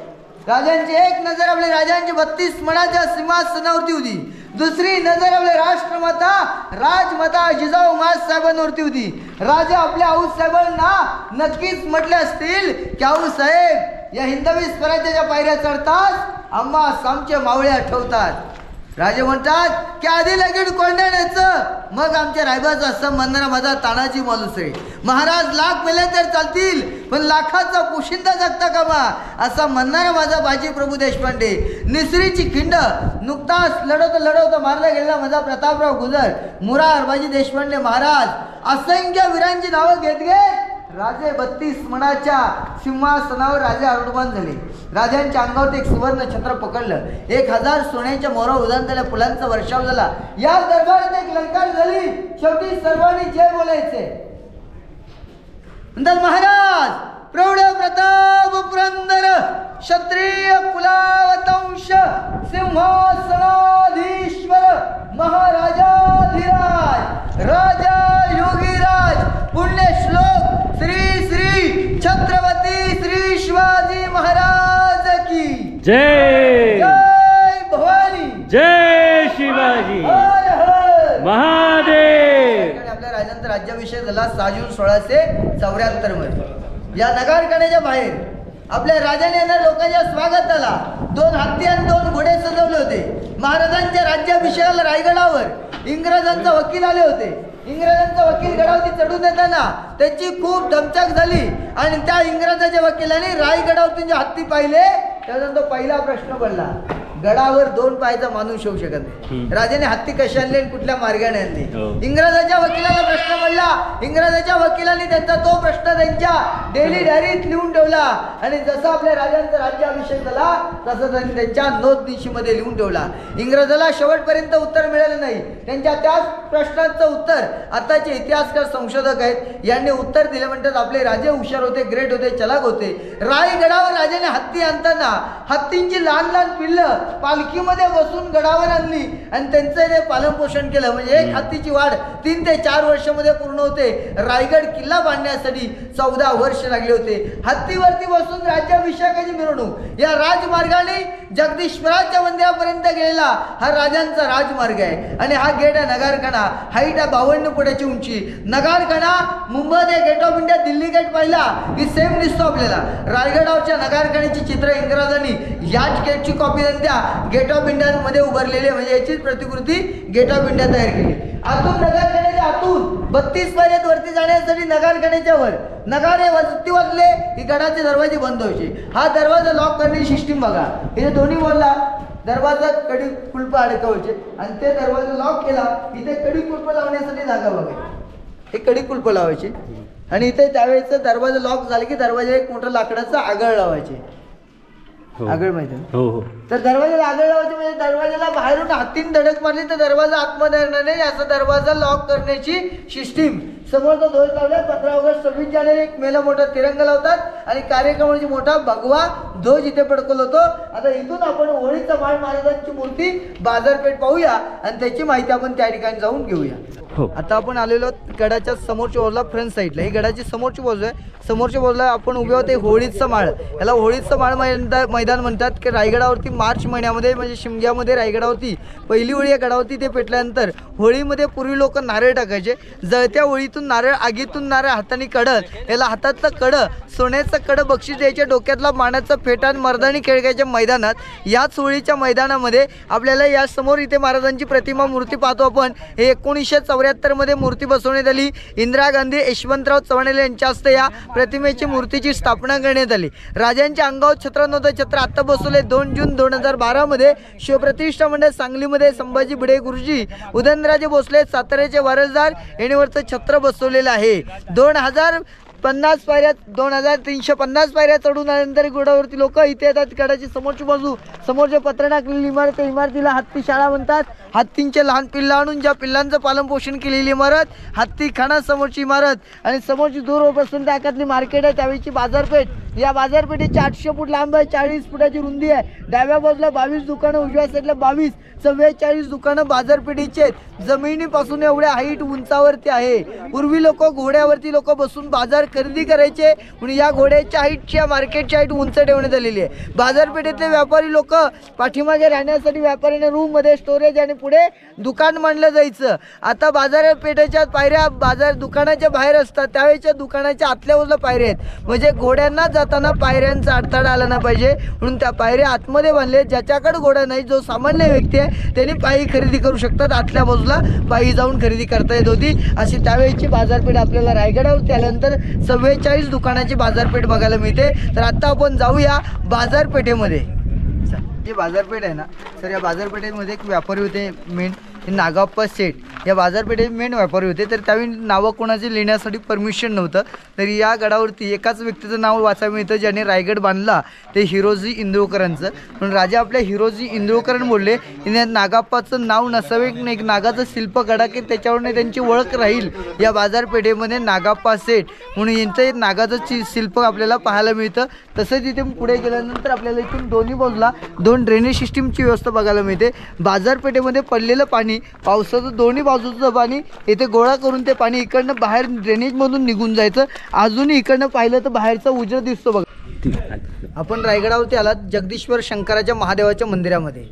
राजांची एक नजर आपल्या राजांची 32 मणाच्या सिंहासनावरती होती, दुसरी नजर आपल्या राष्ट्रमाता राजमाता जिजाऊ साहेबांवरती होती. राजा आपल्या आऊसाहेबांना नक्कीच म्हटले असतील की आऊसाहेब या हिंदवी स्वराज्याच्या पायऱ्या चढतात आम्हा आमचे मावळे आठवतात. राजे म्हणतात की आधी लगेच कोंडाण्याचं मग आमच्या रायबाचं असं म्हणणारा माझा तानाजी माणूस आहे. महाराज लाख मेले तर चालतील पण लाखाचा पोशिंदा जगता कामा असा म्हणणारा माझा बाजी प्रभू देशपांडे. निसरीची खिंड नुकताच लढवता मारला गेलेला माझा प्रतापराव गुजर, मुरार बाजी देशपांडे महाराज, असंख्य वीरांची नावं घेत घेत राजे 32 मणाच्या सिंहासनावर राजे आरूढमान झाले. राजांच्या अंगावर एक सुवर्ण छत्र पकडलं, 1000 सोन्याच्या मोहरा उदान झाल्या, फुलांचा वर्षाव झाला. या दरबारात एक लंकार झाली. शेवटी सर्वांनी जय बोलायचे. नंतर महाराज प्रौढ प्रताप पुरंदर क्षत्रिय कुलावतंश सिंहासनाधीश्वर महाराजाधिराज राजा योगीराज पुण्यश्लोक श्री श्री छत्रपती श्री शिवाजी महाराज की जय. जय भवानी, जय शिवाजी हर हर महादेव. आपल्या राजांचा राज्याभिषेक झाला 6 जून 1674 मध्ये. या नगारखान्याच्या बाहेर आपल्या राजाने येणाऱ्या लोकांच्या स्वागताला 2 हत्ती आणि 2 घोडे सजवले होते. महाराजांच्या राज्याभिषेकाला रायगडावर इंग्रजांचा वकील आले होते. इंग्रजांचा वकील गडावरती चढून येताना त्यांची खूप दमछाक झाली आणि त्या इंग्रजाच्या वकिलाने रायगडावरती जे हत्ती पाहिले त्यानंतर तो पहिला प्रश्न पडला, गडावर 2 पायाचा माणूस येऊ शकत नाही. राजाने हत्ती कशी आणली आणि कुठल्या मार्गाने आणली. इंग्रजाच्या वकिलाला प्रश्न पडला. इंग्रजाच्या वकिलांनी त्यांचा तो प्रश्न त्यांच्या डेली डायरीत लिहून ठेवला आणि जसा आपल्या राजांचा राज्याभिषेक झाला तसं त्यांनी त्यांच्या नोंदनिशीमध्ये लिहून ठेवला. इंग्रजाला शेवटपर्यंत उत्तर मिळालं नाही. त्यांच्या त्याच प्रश्नाचं उत्तर आताचे इतिहासकार संशोधक आहेत यांनी उत्तर दिले. म्हणतात आपले राजे हुशार होते, ग्रेट होते, चलाक होते. रायगडावर राजाने हत्ती आणताना हत्तींची लहान लहान पिल्लं पालखीमध्ये बसून गडावर आणली आणि त्यांचं ते पालनपोषण केलं. म्हणजे एक हत्तीची वाढ 3 ते 4 वर्षामध्ये पूर्ण होते. रायगड किल्ला बांधण्यासाठी 14 वर्ष लागले होते. हत्तीवरती बसून राज्याभिषेकाची मिरवणूक या राजमार्गाने जगदीश्वराच्या मंदिरापर्यंत गेलेला हा राजांचा राजमार्ग आहे. आणि हा गेट आहे नगारखाना. हाईट आहे 52 फुटाची उंची. नगारखाना मुंबईत gate of India Delhi gate पाहिला की सेम दिसतो आपल्याला. रायगडावरच्या नगारखान्याची चित्र इंग्रजांनी याच गेटची कॉपी त्या गेट ऑफ इंडिया मध्ये उभारलेली आहे. म्हणजे याचीच प्रतिकृती गेट ऑफ इंडिया तयार केली. आतून नगारखान्याच्या आतून 32 पायऱ्यात वरती जाण्यासाठी नगारखान्याच्या वर नगारे वरती वाजले की गडाचे दरवाजे बंद व्हायचे. हा दरवाजा लॉक करण्याची सिस्टीम बघा. इथे दोन्ही बोलला दरवाजा कडी कुलप अडकवायचे आणि ते दरवाजा लॉक केला. इथे कडी कुलप लावण्यासाठी जागा बघा. हे कडी कुलप लावायचे आणि इथे त्यावेळेस दरवाजा लॉक झाले की दरवाजा एक मोठा लाकडाचा आगळ लावायचे. आगळ माहिती हो हो. तर दरवाजाला आगळ लावायचे म्हणजे दरवाजाला बाहेरून हातीन धडक मारली तर दरवाजा आतमध्ये येणार नाही असं दरवाजा लॉक करण्याची सिस्टीम. समोर तो ध्वज लावला. 15 ऑगस्ट 26 जानेवारी एक मेला मोठा तिरंगा लावतात आणि कार्यक्रमाची मोठा भगवा ध्वज इथे फडकवला होतो. आता इथून आपण होळीचा माळ महाराजांची मूर्ती बाजारपेठ पाहूया आणि त्याची माहिती आपण त्या ठिकाणी जाऊन घेऊया. हो. आता आपण आलेलो गडाच्या समोरच्या बाजूला फ्रंट साईडला, ही गडाची समोरची बाजू आहे. समोरच्या बाजूला आपण उभे होते होळीचं माळ, याला होळीचं माळ मैदान म्हणतात की रायगडावरती मार्च महिन्यामध्ये म्हणजे शिमग्यामध्ये रायगडावरती पहिली होळी या गडावरती ते पेटल्यानंतर होळीमध्ये पूर्वी लोक नारळ टाकायचे. जळत्या होळीतून नारळ, आगीतून नारळ हाताने कडत, याला हातातलं कडं सोन्याचं कडं बक्षीस द्यायच्या, डोक्यातला मानाचं फेटान मर्दानी खेळायच्या मैदानात. याच होळीच्या मैदानामध्ये आपल्याला या समोर इथे महाराजांची प्रतिमा मूर्ती पाहतो आपण. हे 1974 मध्ये मूर्ती बसवण्यात आली. इंदिरा गांधी यशवंतराव चव्हाण यांच्या हस्ते या प्रतिमेची मूर्तीची स्थापना करण्यात आली. राजांच्या अंगावर छत्र नव्हतं, छत्र आत्ता बसवले. 2 जून 2012 मध्ये शिवप्रतिष्ठा मंडळ सांगलीमध्ये संभाजी भिडे गुरुजी, उदयनराजे भोसले साताऱ्याचे वारसदार यांनीवरचं छत्र बसवलेलं आहे. 2050 पायऱ्या, 2350 पायऱ्या चढून आल्यानंतर गडावरती लोक इथे येतात. गडाची समोरची बाजू, समोरच्या पत्र टाकलेली इमारत, इमारतीला हत्ती शाळा म्हणतात. हत्तींचे लहान पिल्लं आणून ज्या पिल्लांचं पालनपोषण केलेली इमारत हत्ती खाना समोरची इमारत, आणि समोरची दूरपासून त्या एकातली मार्केट आहे, त्यावेळीची बाजारपेठ. या बाजारपेठेची 800 फूट लांब आहे, 40 फुटाची रुंदी आहे. डाव्या बाजूला 22 दुकानं, उजव्या साईडला 22, 44 दुकानं बाजारपेठेची आहेत. जमिनीपासून एवढ्या हाईट उंचावरती आहे. पूर्वी लोक घोड्यावरती बसून बाजार खरेदी करायचे, म्हणून या घोड्याच्या हाईटची, या मार्केटची हाईट उंच ठेवण्यात आलेली आहे. बाजारपेठेतले व्यापारी लोक पाठीमागे राहण्यासाठी व्यापाऱ्यांना रूम मध्ये स्टोरेज आणि पुढे दुकान मांडलं जायचं. आता बाजारपेठेच्या पायऱ्या दुकानाच्या बाहेर असतात, त्यावेळेच्या दुकानाच्या आतल्या बाजूला पायऱ्या आहेत. म्हणजे घोड्यांना जाताना पायऱ्यांचा अडथळा आला नाही पाहिजे म्हणून त्या पायऱ्या आतमध्ये बांधले. ज्याच्याकडे घोडा नाही, जो सामान्य व्यक्ती आहे, त्यांनी पायी खरेदी करू शकतात. आतल्या बाजूला पायी जाऊन खरेदी करता येत होती. अशी त्यावेळेची बाजारपेठ आपल्याला रायगडावरती आल्यानंतर 44 दुकानाची बाजारपेठ बघायला मिळते. तर आता आपण जाऊया बाजारपेठेमध्ये. जी बाजारपेठ आहे ना सर, या बाजारपेठेमध्ये एक व्यापारी होते मेन, नागाप्पा सेठ या बाजारपेठेत मेन व्यापारी होते. तर त्यावेळी नावं कोणाची लिहिण्यासाठी परमिशन नव्हतं. तर या गडावरती एकाच व्यक्तीचं नाव वाचायला मिळतं ज्याने रायगड बांधला, ते हिरोजी इंदुरकरांचं. म्हणून राजा आपल्या हिरोजी इंदुरकरांनी बोलले की नागाप्पाचं नाव नसावे, एक नागाचं शिल्प काढा की त्याच्यावरने त्यांची ओळख राहील. या बाजारपेठेमध्ये नागाप्पा सेठ म्हणून यांचं नागाचं शिल्प आपल्याला पाहायला मिळतं. तसंच इथे पुढे गेल्यानंतर आपल्याला इथून दोन्ही बाजूला 2 ड्रेनेज सिस्टीमची व्यवस्था बघायला मिळते. बाजारपेठेमध्ये पडलेलं पाणी, पावसाचं दोन्ही बाजूचं पाणी इथे गोळा करून ते पाणी इकडनं बाहेर ड्रेनेजमधून निघून जायचं. अजूनही इकडनं पाहिलं तर बाहेरचा उजेड दिसतो बघा. आपण रायगडावरती आलात जगदीश्वर शंकराच्या महादेवाच्या मंदिरामध्ये.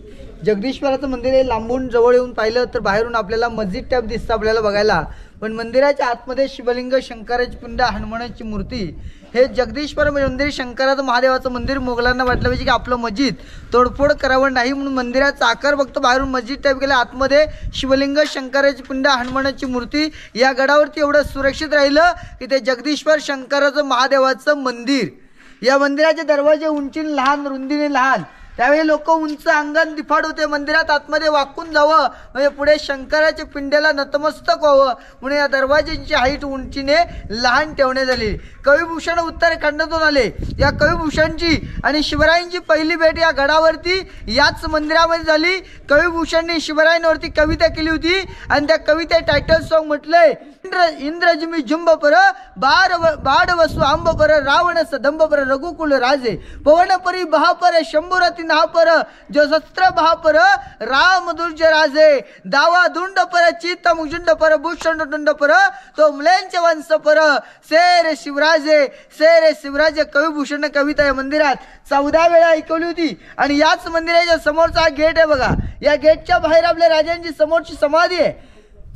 जगदीश्वराचं मंदिर हे लांबून जवळ येऊन पाहिलं तर बाहेरून आपल्याला मस्जिद टाईप दिसतं आपल्याला बघायला, पण मंदिराच्या आतमध्ये शिवलिंग, शंकराची पिंड, हनुमानाची मूर्ती. हे जगदीश्वर मंदिर शंकराचं महादेवाचं मंदिर. मोगलांना वाटलं पाहिजे की आपलं मस्जिद तोडफोड करावं नाही म्हणून मंदिराचा आकार फक्त बाहेरून मस्जिद टाईप केला, आतमध्ये शिवलिंग, शंकराची पिंड, हनुमानाची मूर्ती. या गडावरती एवढं सुरक्षित राहिलं की ते जगदीश्वर शंकराचं महादेवाचं मंदिर. या मंदिराचे दरवाजे उंचीने लहान, रुंदीने लहान. त्यावेळी लोक उंच अंगण दिफाड होते. मंदिरात आतमध्ये वाकून जावं म्हणजे पुढे शंकराच्या पिंडेला नतमस्तक व्हावं म्हणून या दरवाज्यांची हाईट उंचीने लहान ठेवण्यात आली. कविभूषण उत्तराखंडातून आले. या कविभूषणची आणि शिवरायांची पहिली भेट या गडावरती याच मंदिरामध्ये झाली. कविभूषणने शिवरायांवरती कविता केली होती आणि त्या कविते टायटल सॉन्ग म्हटलंय, इंद्रजिमी झुंब पर बाड वसु आंब पर, रावण सदंब पर, रघुकुल राजे, पवन परी बहापर, शंभुरती नापर, जो शस्त्र बहापर, राम दुर्ज राजे, दावा दुंड पर, चित्त मुजुंड पर, भूषण दुंड पर, तो मुलेंचे वंश पर, शेर शिवराजे, शेर शिवराजे. कविभूषण कविता या मंदिरात 14 वेळा ऐकवली होती. आणि याच मंदिराच्या समोरचा गेट आहे बघा. या गेटच्या बाहेर आपल्या राजांची समोरची समाधी आहे.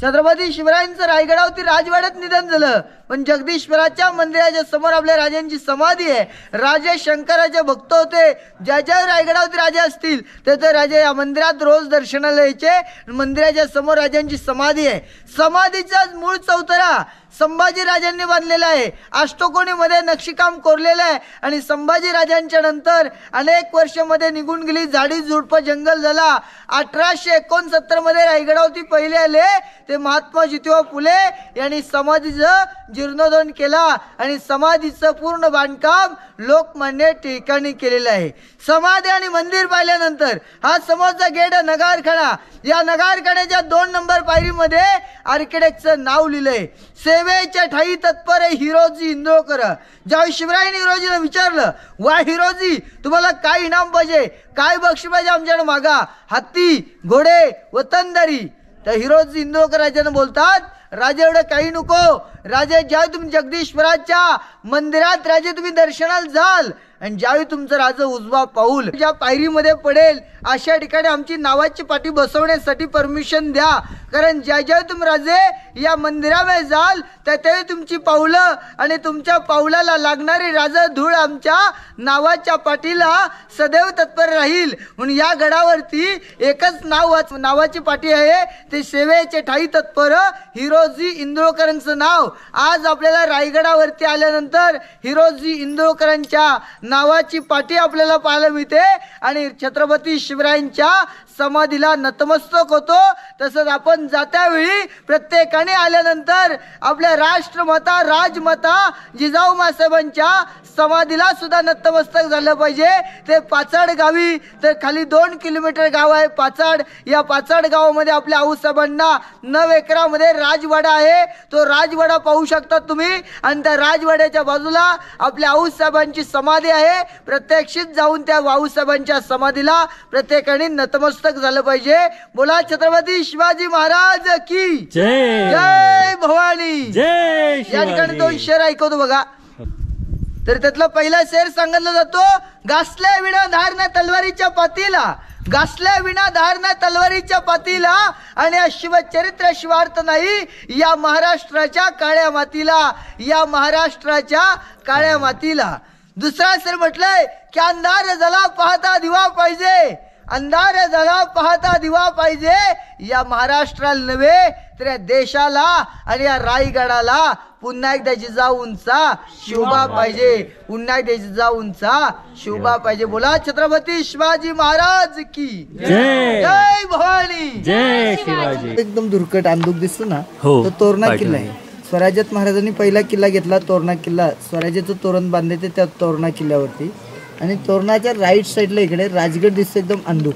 छत्रपती शिवरायांचं रायगडावरती राजवाड्यात निधन झालं, पण जगदीश्वराच्या मंदिराच्या समोर आपल्या राजांची समाधी आहे. राजे शंकराचे भक्त होते. ज्या ज्या रायगडावरती राजे असतील ते राजे या मंदिरात रोज दर्शनाला यायचे. मंदिराच्या समोर राजांची समाधी आहे. समाधीचा मूळ चौतरा संभाजी राजांनी बांधलेला आहे. अष्टकोनीमध्ये नक्षीकाम कोरलेलं आहे. आणि संभाजी राजांच्या नंतर अनेक वर्षामध्ये निघून गेली, झाडी झुडपं जंगल झाला. 1869 मध्ये रायगडावरती पहिले आले ते महात्मा ज्योतिबा फुले यांनी समाधीचं जीर्णोद्धार केला आणि समाधीचं पूर्ण बांधकाम लोकमान्य टिळकांनी केलेलं आहे. समाधी आणि मंदिर पाहिल्यानंतर हा समोरचा गेट नगारखाना. या नगारखान्याच्या 2 नंबर पायरीमध्ये आर्किटेक्टचं नाव लिहिलंय. सेवेच्या ठाई तत्पर आहे हिरोजी इंदोरकर. ज्यावेळी शिवरायांनी हिरोजीला विचारलं, वा हिरोजी तुम्हाला काय इनाम पाहिजे, काय बक्षीस पाहिजे आमच्याकडे मागा, हत्ती घोडे वतनदारी. तर हिरोजी इंदोरकर राजाने बोलतात, राजे एवढं काही नको, राजे ज्यावेळी तुम्ही जगदीश्वराच्या मंदिरात राजे तुम्ही दर्शनाला जाल आणि ज्यावेळी तुमचं राज उजवा पाऊल ज्या पायरीमध्ये पडेल अशा ठिकाणी आमची नावाची पाठी बसवण्यासाठी परमिशन द्या. कारण ज्यावेळी तुम्ही राजे या मंदिरामध्ये जाल तर त्यावेळी तुमची पावलं आणि तुमच्या पावलाला लागणारी राज धूळ आमच्या नावाच्या पाठीला सदैव तत्पर राहील. म्हणून या गडावरती एकच नावाची पाठी आहे, ते सेवेचे ठाई तत्पर हिरोजी इंदोरकरांचं नाव. आज आपल्याला रायगडावरती आल्यानंतर हिरोजी इंदोरकरांच्या नावाची पाठी आपल्याला पाहायला मिळते आणि छत्रपती शिवरायांच्या समाधीला नतमस्तक होतो. तसंच आपण जात्या वेळी प्रत्येकाने आल्यानंतर आपल्या राष्ट्रमाता राजमाता जिजाऊ मासाहेबांच्या समाधीला सुद्धा नतमस्तक झालं पाहिजे. ते पाचाड गावी तर खाली 2 किलोमीटर गाव आहे पाचाड. या पाचाड गावामध्ये आपल्या आऊसाहेबांना 9 एकरामध्ये राजवाडा आहे. तो राजवाडा पाहू शकता तुम्ही आणि त्या राजवाड्याच्या बाजूला आपल्या आऊसाहेबांची समाधी आहे. प्रत्यक्षित जाऊन त्या आऊसाहेबांच्या समाधीला प्रत्येकाने नतमस्तक झालं पाहिजे. बोला छत्रपती शिवाजी महाराज की जय. जय भवानी जय या ठिकाणी 2 शेर ऐकवतो बघा. तर त्यातला पहिला शेर सांगितला जातो, घासल्या विना धार ना तलवारीच्या पातीला, घासल्या विना धार ना तलवारीच्या पातीला आणि शिवचरित्र शिवार्थ नाही या महाराष्ट्राच्या काळ्या मातीला, या महाराष्ट्राच्या काळ्या मातीला. दुसरा शेर म्हटलंय की अंधार झाला पाहता दिवा पाहिजे, अंधार झाला पाहता दिवा पाहिजे या महाराष्ट्राला नव्हे तर या देशाला आणि या रायगडाला पुन्हा एकदा जिजाऊंचा शोभा पाहिजे, पुन्हा एकदा जिजाऊंचा शोभा पाहिजे. बोला छत्रपती शिवाजी महाराज की जय. जय भवानी जय शिवाजी. एकदम दुर्कट अंदूक दिसतो ना, हो, तो तोरणा पाहिजे. किल्ला आहे. स्वराज्यात महाराजांनी पहिला किल्ला घेतला तोरणा किल्ला. स्वराज्याचं तोरण बांधायचे त्या तोरणा किल्ल्यावरती आणि तोरणाच्या राईट साईडला इकडे राजगड दिसतो एकदम अंदूक.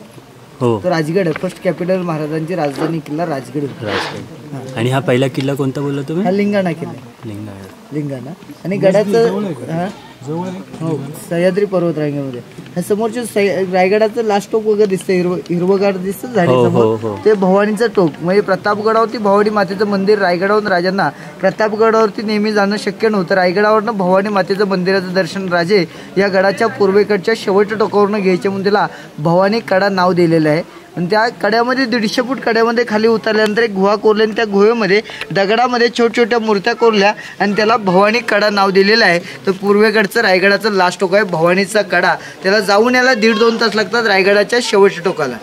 हो, तो राजगड आहे. फर्स्ट कॅपिटल महाराजांची राजधानी किल्ला राजगड होता. राजगड. आणि हा पहिला किल्ला कोणता बोलला तुम्ही? हा लिंगाणा किल्ला, लिंगायत. लिंगाणा. आणि गडाचं हो सह्याद्री पर्वतरांगेमध्ये ह्या समोरचे रायगडाचं लास्ट टोक वगैरे दिसतं, हिरवगार दिसतं हो, झाडीसमोर, ते भवानीचं टोक. म्हणजे प्रतापगडावरती भवानी मातेचं मंदिर, रायगडावरून राजांना प्रतापगडावरती नेहमी जाणं शक्य नव्हतं. रायगडावरनं भवानी मातेचं मंदिराचं दर्शन राजे या गडाच्या पूर्वेकडच्या शेवटच्या टोकावरनं घ्यायचे म्हणून त्याला भवानी कडा नाव दिलेलं आहे. आणि त्या कड्यामध्ये 150 फूट कड्यामध्ये खाली उतरल्यानंतर एक गुहा कोरली आणि त्या गुहेमध्ये दगडामध्ये छोट्या मूर्त्या कोरल्या आणि त्याला भवानी कडा नाव दिलेलं आहे. तर पूर्वेकडचं रायगडाचं लास्ट टोक आहे भवानीचा कडा. त्याला जाऊन याला 1.5-2 तास लागतात रायगडाच्या शेवटच्या टोकाला.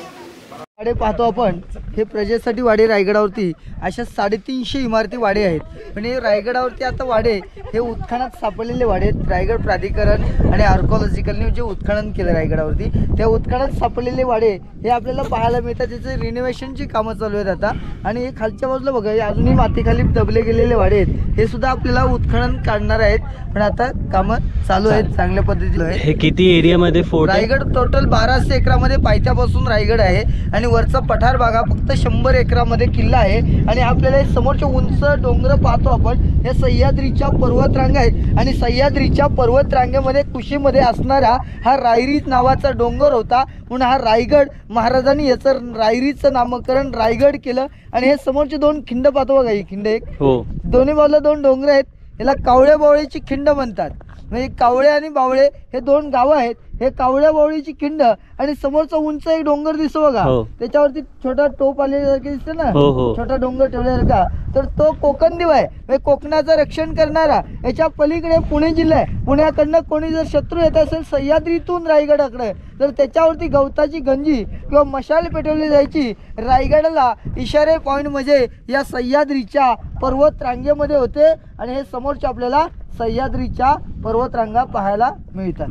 वाडे पाहतो आपण, हे प्रजेसाठी वाडे रायगडावरती अशा 350 इमारती वाडे आहेत. पण हे रायगडावरती आता वाडे हे उत्खननात सापडलेले वाडे आहेत. रायगड प्राधिकरण आणि आर्कॉलॉजिकलने जे उत्खनन केलं रायगडावरती, त्या उत्खननात सापडलेले वाडे हे आपल्याला पाहायला मिळतात. त्याचे रिनोव्हेशनची कामं चालू आहेत आता. आणि हे खालच्या बाजूला बघा, हे अजूनही मातीखाली दबले गेलेले वाडे आहेत. हे सुद्धा आपल्याला उत्खनन काढणार आहेत, पण आता कामं चालू आहेत चांगल्या पद्धतीने. हे किती एरियामध्ये फोर्ट आहे? रायगड टोटल 1200 एकरामध्ये पायथ्यापासून रायगड आहे आणि वरचा पठार भागा फक्त 100 एकरामध्ये किल्ला आहे. आणि आपल्याला म्हणून समोरचे उंच डोंगर पाहतो आपण, हे सह्याद्रीच्या पर्वतरांगा आहेत आणि सह्याद्रीच्या पर्वतरांगेमध्ये कुशीमध्ये असणारा हा रायरी नावाचा डोंगर होता. म्हणून हा रायगड महाराजांनी याचं रायरीचं नामकरण रायगड केलं. आणि हे समोरचे 2 खिंड पाहतो बघा, ही खिंड एक, हो, दोन्ही बाजूला 2 डोंगर आहेत. याला कावळे बावळीची खिंड म्हणतात. म्हणजे कावळे आणि बावळे हे 2 गावं आहेत. हे कावळ्या बावळीची खिंड आणि समोरचा उंच एक डोंगर दिसतो बघा, त्याच्यावरती छोटा टोप आलेल्यासारखे दिसते ना, छोटा डोंगर ठेवल्यासारखा, तर तो कोकण दिवा आहे. म्हणजे कोकणाचं रक्षण करणारा. याच्या पलीकडे पुणे जिल्हा आहे. पुण्याकडनं कोणी जर शत्रू येत असेल सह्याद्रीतून रायगडाकडे, तर त्याच्यावरती गवताची गंजी किंवा मशाल पेटवली जायची. रायगडाला इशारे पॉईंट म्हणजे या सह्याद्रीच्या पर्वत रांगेमध्ये होते. आणि हे समोरच्या आपल्याला सह्याद्रीच्या पर्वतरांगा पाहायला मिळतात.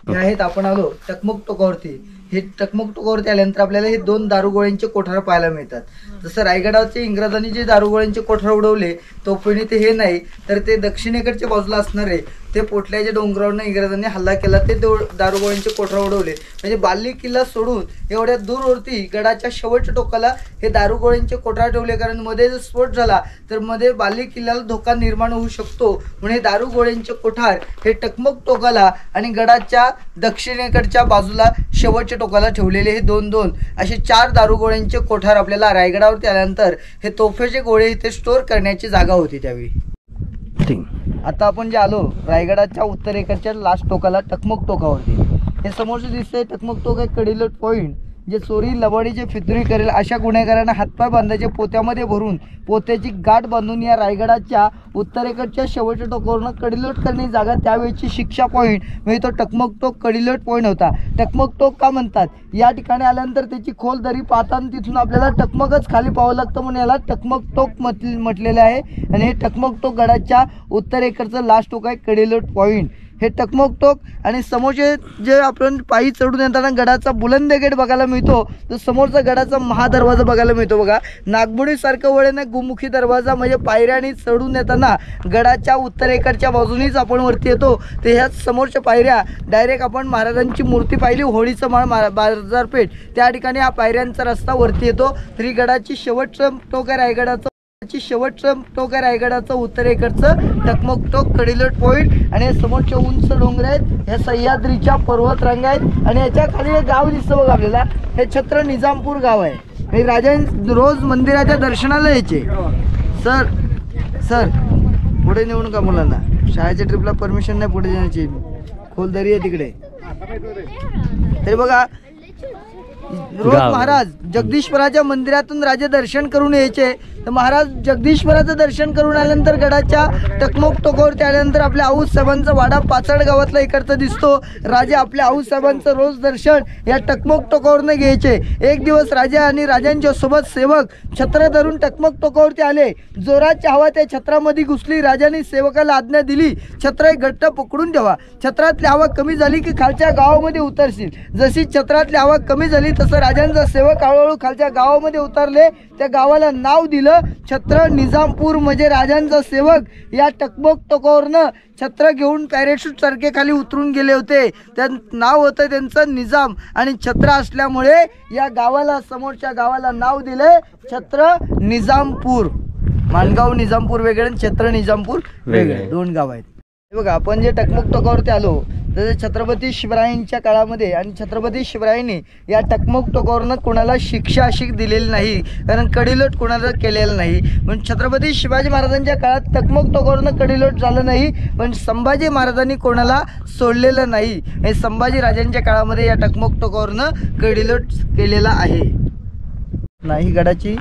हे आहेत आपण आलो टकमक टोकावरती. हे टकमक टोकावरती आल्यानंतर आपल्याला हे 2 दारुगोळ्यांचे कोठार पाहायला मिळतात. जसं रायगडाचे इंग्रजांनी जे दारुगोळ्यांचे कोठार उडवले तोफेने ते हे नाही तर ते दक्षिणेकडच्या बाजूला असणारे ते पोटल्याच्या डोंगरावरनं इंग्रजांनी हल्ला केला, ते दारुगोळ्यांचे कोठार उडवले. म्हणजे बाली किल्ला सोडून एवढ्या दूरवरती गडाच्या शेवटच्या टोकाला हे दारुगोळ्यांचे कोठार ठेवले, कारण मध्ये जर स्फोट झाला तर मध्ये बाली किल्ल्याला धोका निर्माण होऊ शकतो. म्हणून हे दारुगोळ्यांचे कोठार हे टकमक टोकाला आणि गडाच्या दक्षिणेकडच्या बाजूला शेवटच्या टोकाला ठेवलेले हे 2-2 असे 4 दारुगोळ्यांचे कोठार आपल्याला रायगडावरती आल्यानंतर हे तोफेचे गोळे इथे स्टोअर करण्याची जागा होती त्यावेळी. आता आपण जे आलो रायगडाच्या उत्तरेकडच्या लास्ट टोकाला टकमक टोकावरती, हे समोरचं दिसतंय टकमक टोक आहे कडिलोट पॉईंट, जे चोरी लबाडीचे फितुरी करेल अशा गुन्हेगारांना हातपाय बांधायचे पोत्यामध्ये भरून पोत्याची गाठ बांधून या रायगडाच्या उत्तरेकडच्या शेवटच्या टोकावरून कडिलोट करण्याची जागा त्यावेळची शिक्षा पॉईंट म्हणजे तो टकमक टोक कडिलोट पॉईंट होता. टकमक टोक का म्हणतात, या ठिकाणी आल्यानंतर त्याची खोल दरी पाहताना तिथून आपल्याला टकमकच खाली पाहावं लागतं म्हणून याला टकमक टोक म्हटलेलं आहे. आणि हे टकमक टोक गडाच्या उत्तरेकडचं लास्ट टोक आहे कडिलोट पॉईंट. हे टकमक टोक आणि समोरचे जे आपण पायी चढून येताना गडाचा बुलंद गेट बघायला मिळतो, तर समोरचा गडाचा महादरवाजा बघायला मिळतो बघा. नागमोडीसारखं वळण आहे, गुमुखी दरवाजा म्हणजे पायऱ्याने चढून येताना गडाच्या उत्तरेकडच्या बाजूनीच आपण वरती येतो. तर ह्या समोरच्या पायऱ्या डायरेक्ट आपण महाराजांची मूर्ती पाहिली होळीचं माळ बाजारपेठ त्या ठिकाणी हा पायऱ्यांचा रस्ता वरती येतो. तरी गडाची शेवटचं टोक आहे रायगडाचं उत्तरेकडचं टकमक टोक कडिलोट पॉईंट. आणि समोरचे उंच डोंगर आहेत, ह्या सह्याद्रीच्या पर्वत रांग आहेत आणि याच्या खाली एक गाव दिसतं बघा आपल्याला, हे छत्र निजामपूर गाव आहे. हे राजा रोज मंदिराच्या दर्शनाला यायचे. सर पुढे नेऊ नका मुलांना, शाळेच्या ट्रिपला परमिशन नाही पुढे जाण्याची, खोलदरी आहे तिकडे. तरी बघा रोज महाराज जगदीश्वराच्या मंदिरातून राजे दर्शन करून यायचे. तर महाराज जगदीश्वराचं दर्शन करून आल्यानंतर गडाच्या टकमक टोकावरती आल्यानंतर आपल्या आऊसाहेबांचा वाडा पाचड गावातला इकडचा दिसतो. राजे आपल्या आऊसाहेबांचं रोज दर्शन या टकमक टोकावरनं घ्यायचे. एक दिवस राजा आणि राजांच्या सोबत सेवक छत्र धरून टकमक टोकावरती आले. जोराची हवा त्या छत्रामध्ये घुसली. राजांनी सेवकाला आज्ञा दिली, छत्र घट्ट पकडून ठेवा, छत्रातली हवा कमी झाली की खालच्या गावामध्ये उतरशील. जशी छत्रातली हवा कमी झाली तसं राजांचा सेवक हळूहळू खालच्या गावामध्ये उतरले. त्या गावाला नाव दिलं छत्र निजामपूर, म्हणजे राजांचा सेवक या टकमक टोकावरनं छत्र घेऊन पॅरेशूट सारखे खाली उतरून गेले होते. त्या नाव होतं त्यांचं निजाम आणि छत्र असल्यामुळे या गावाला समोरच्या गावाला नाव दिले छत्र निजामपूर. माणगाव निजामपूर वेगळे आणि छत्र निजामपूर वेगळे, 2 गाव आहेत. बघा आपण जे टकमक टोकावरती आलो तर छत्रपती शिवरायांच्या काळामध्ये आणि छत्रपती शिवरायांनी या टकमक टोकावरनं कोणाला शिक्षा अशी दिलेली नाही, कारण कडिलोट कोणाला केलेलं नाही. पण छत्रपती शिवाजी महाराजांच्या काळात टकमक टोकावरनं कडिलोट झालं नाही, पण संभाजी महाराजांनी कोणाला सोडलेलं नाही. हे संभाजी राजांच्या काळामध्ये या टकमक टोकावरनं कडिलोट केलेला आहे. नाही गडाची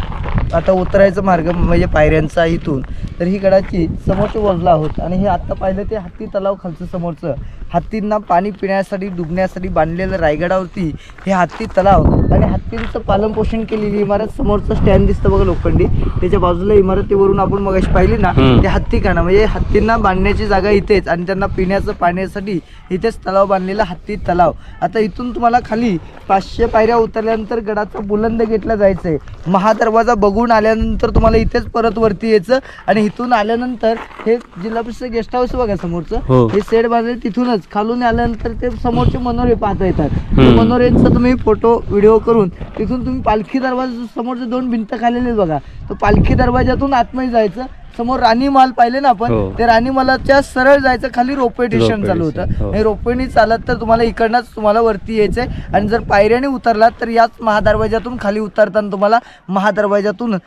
आता उतरायचं मार्ग म्हणजे पायऱ्यांचा इथून, तर ही गडाची समोरच्या बाजूला आहोत. आणि हे आत्ता पाहिलं ते हत्ती तलाव खालचं समोरचं, हत्तींना पाणी पिण्यासाठी डुबण्यासाठी बांधलेलं रायगडावरती हे हत्ती तलाव आणि हत्तींचं पालनपोषण केलेली इमारत. समोरचं स्टँड दिसतं बघा लोखंडी, त्याच्या बाजूला इमारतीवरून आपण मगाशी पाहिली ना ते हत्तीखाना, म्हणजे हत्तींना बांधण्याची जागा इथेच आणि त्यांना पिण्याचं पाण्यासाठी इथेच तलाव बांधलेला हत्ती तलाव. आता इथून तुम्हाला खाली 500 पायऱ्या उतरल्यानंतर गडाचा बुलंद गेटला जायचं आहे. महादरवाजा बघून आल्यानंतर तुम्हाला इथेच परत वरती यायचं आणि इथून आल्यानंतर हे जिल्हा परिषद गेस्ट हाऊस बघा समोरचं, हे सेट बांधले. तिथूनच खालून आल्यानंतर ते समोरचे मनोरे पाहता येतात. मनोरेंचा तुम्ही फोटो व्हिडिओ करून तिथून तुम्ही पालखी दरवाजा समोरचे 2 भिंत खालेले बघा, तर पालखी दरवाजातून आतमध्ये जायचं. समोर राणी महाल पाहिले ना आपण, ते राणी महालाच्या सरळ जायचं, खाली रोपवे स्टेशन चालू होतं. हे रोपवेनी चालत तर तुम्हाला इकडनंच तुम्हाला वरती यायचंय. आणि जर पायऱ्याने उतरलात तर याच महादरवाजातून खाली उतरताना तुम्हाला महादरवाजातून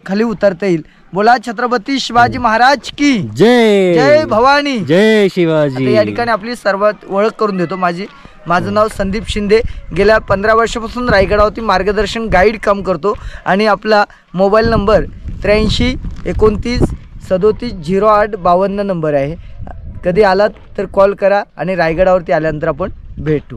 खाली उतरता येईल. बोला छत्रपती शिवाजी महाराज की जय. जय भवानी, जय शिवाजी. या ठिकाणी आपली सर्वात ओळख करून देतो. माझं नाव संदीप शिंदे. गेल्या 15 वर्षापासून रायगडावरती मार्गदर्शन गाईड काम करतो आणि आपला मोबाईल नंबर 83 29 37 08 52 नंबर आहे. कधी आलात तर कॉल करा आणि रायगडावरती आल्यानंतर आपण भेटू.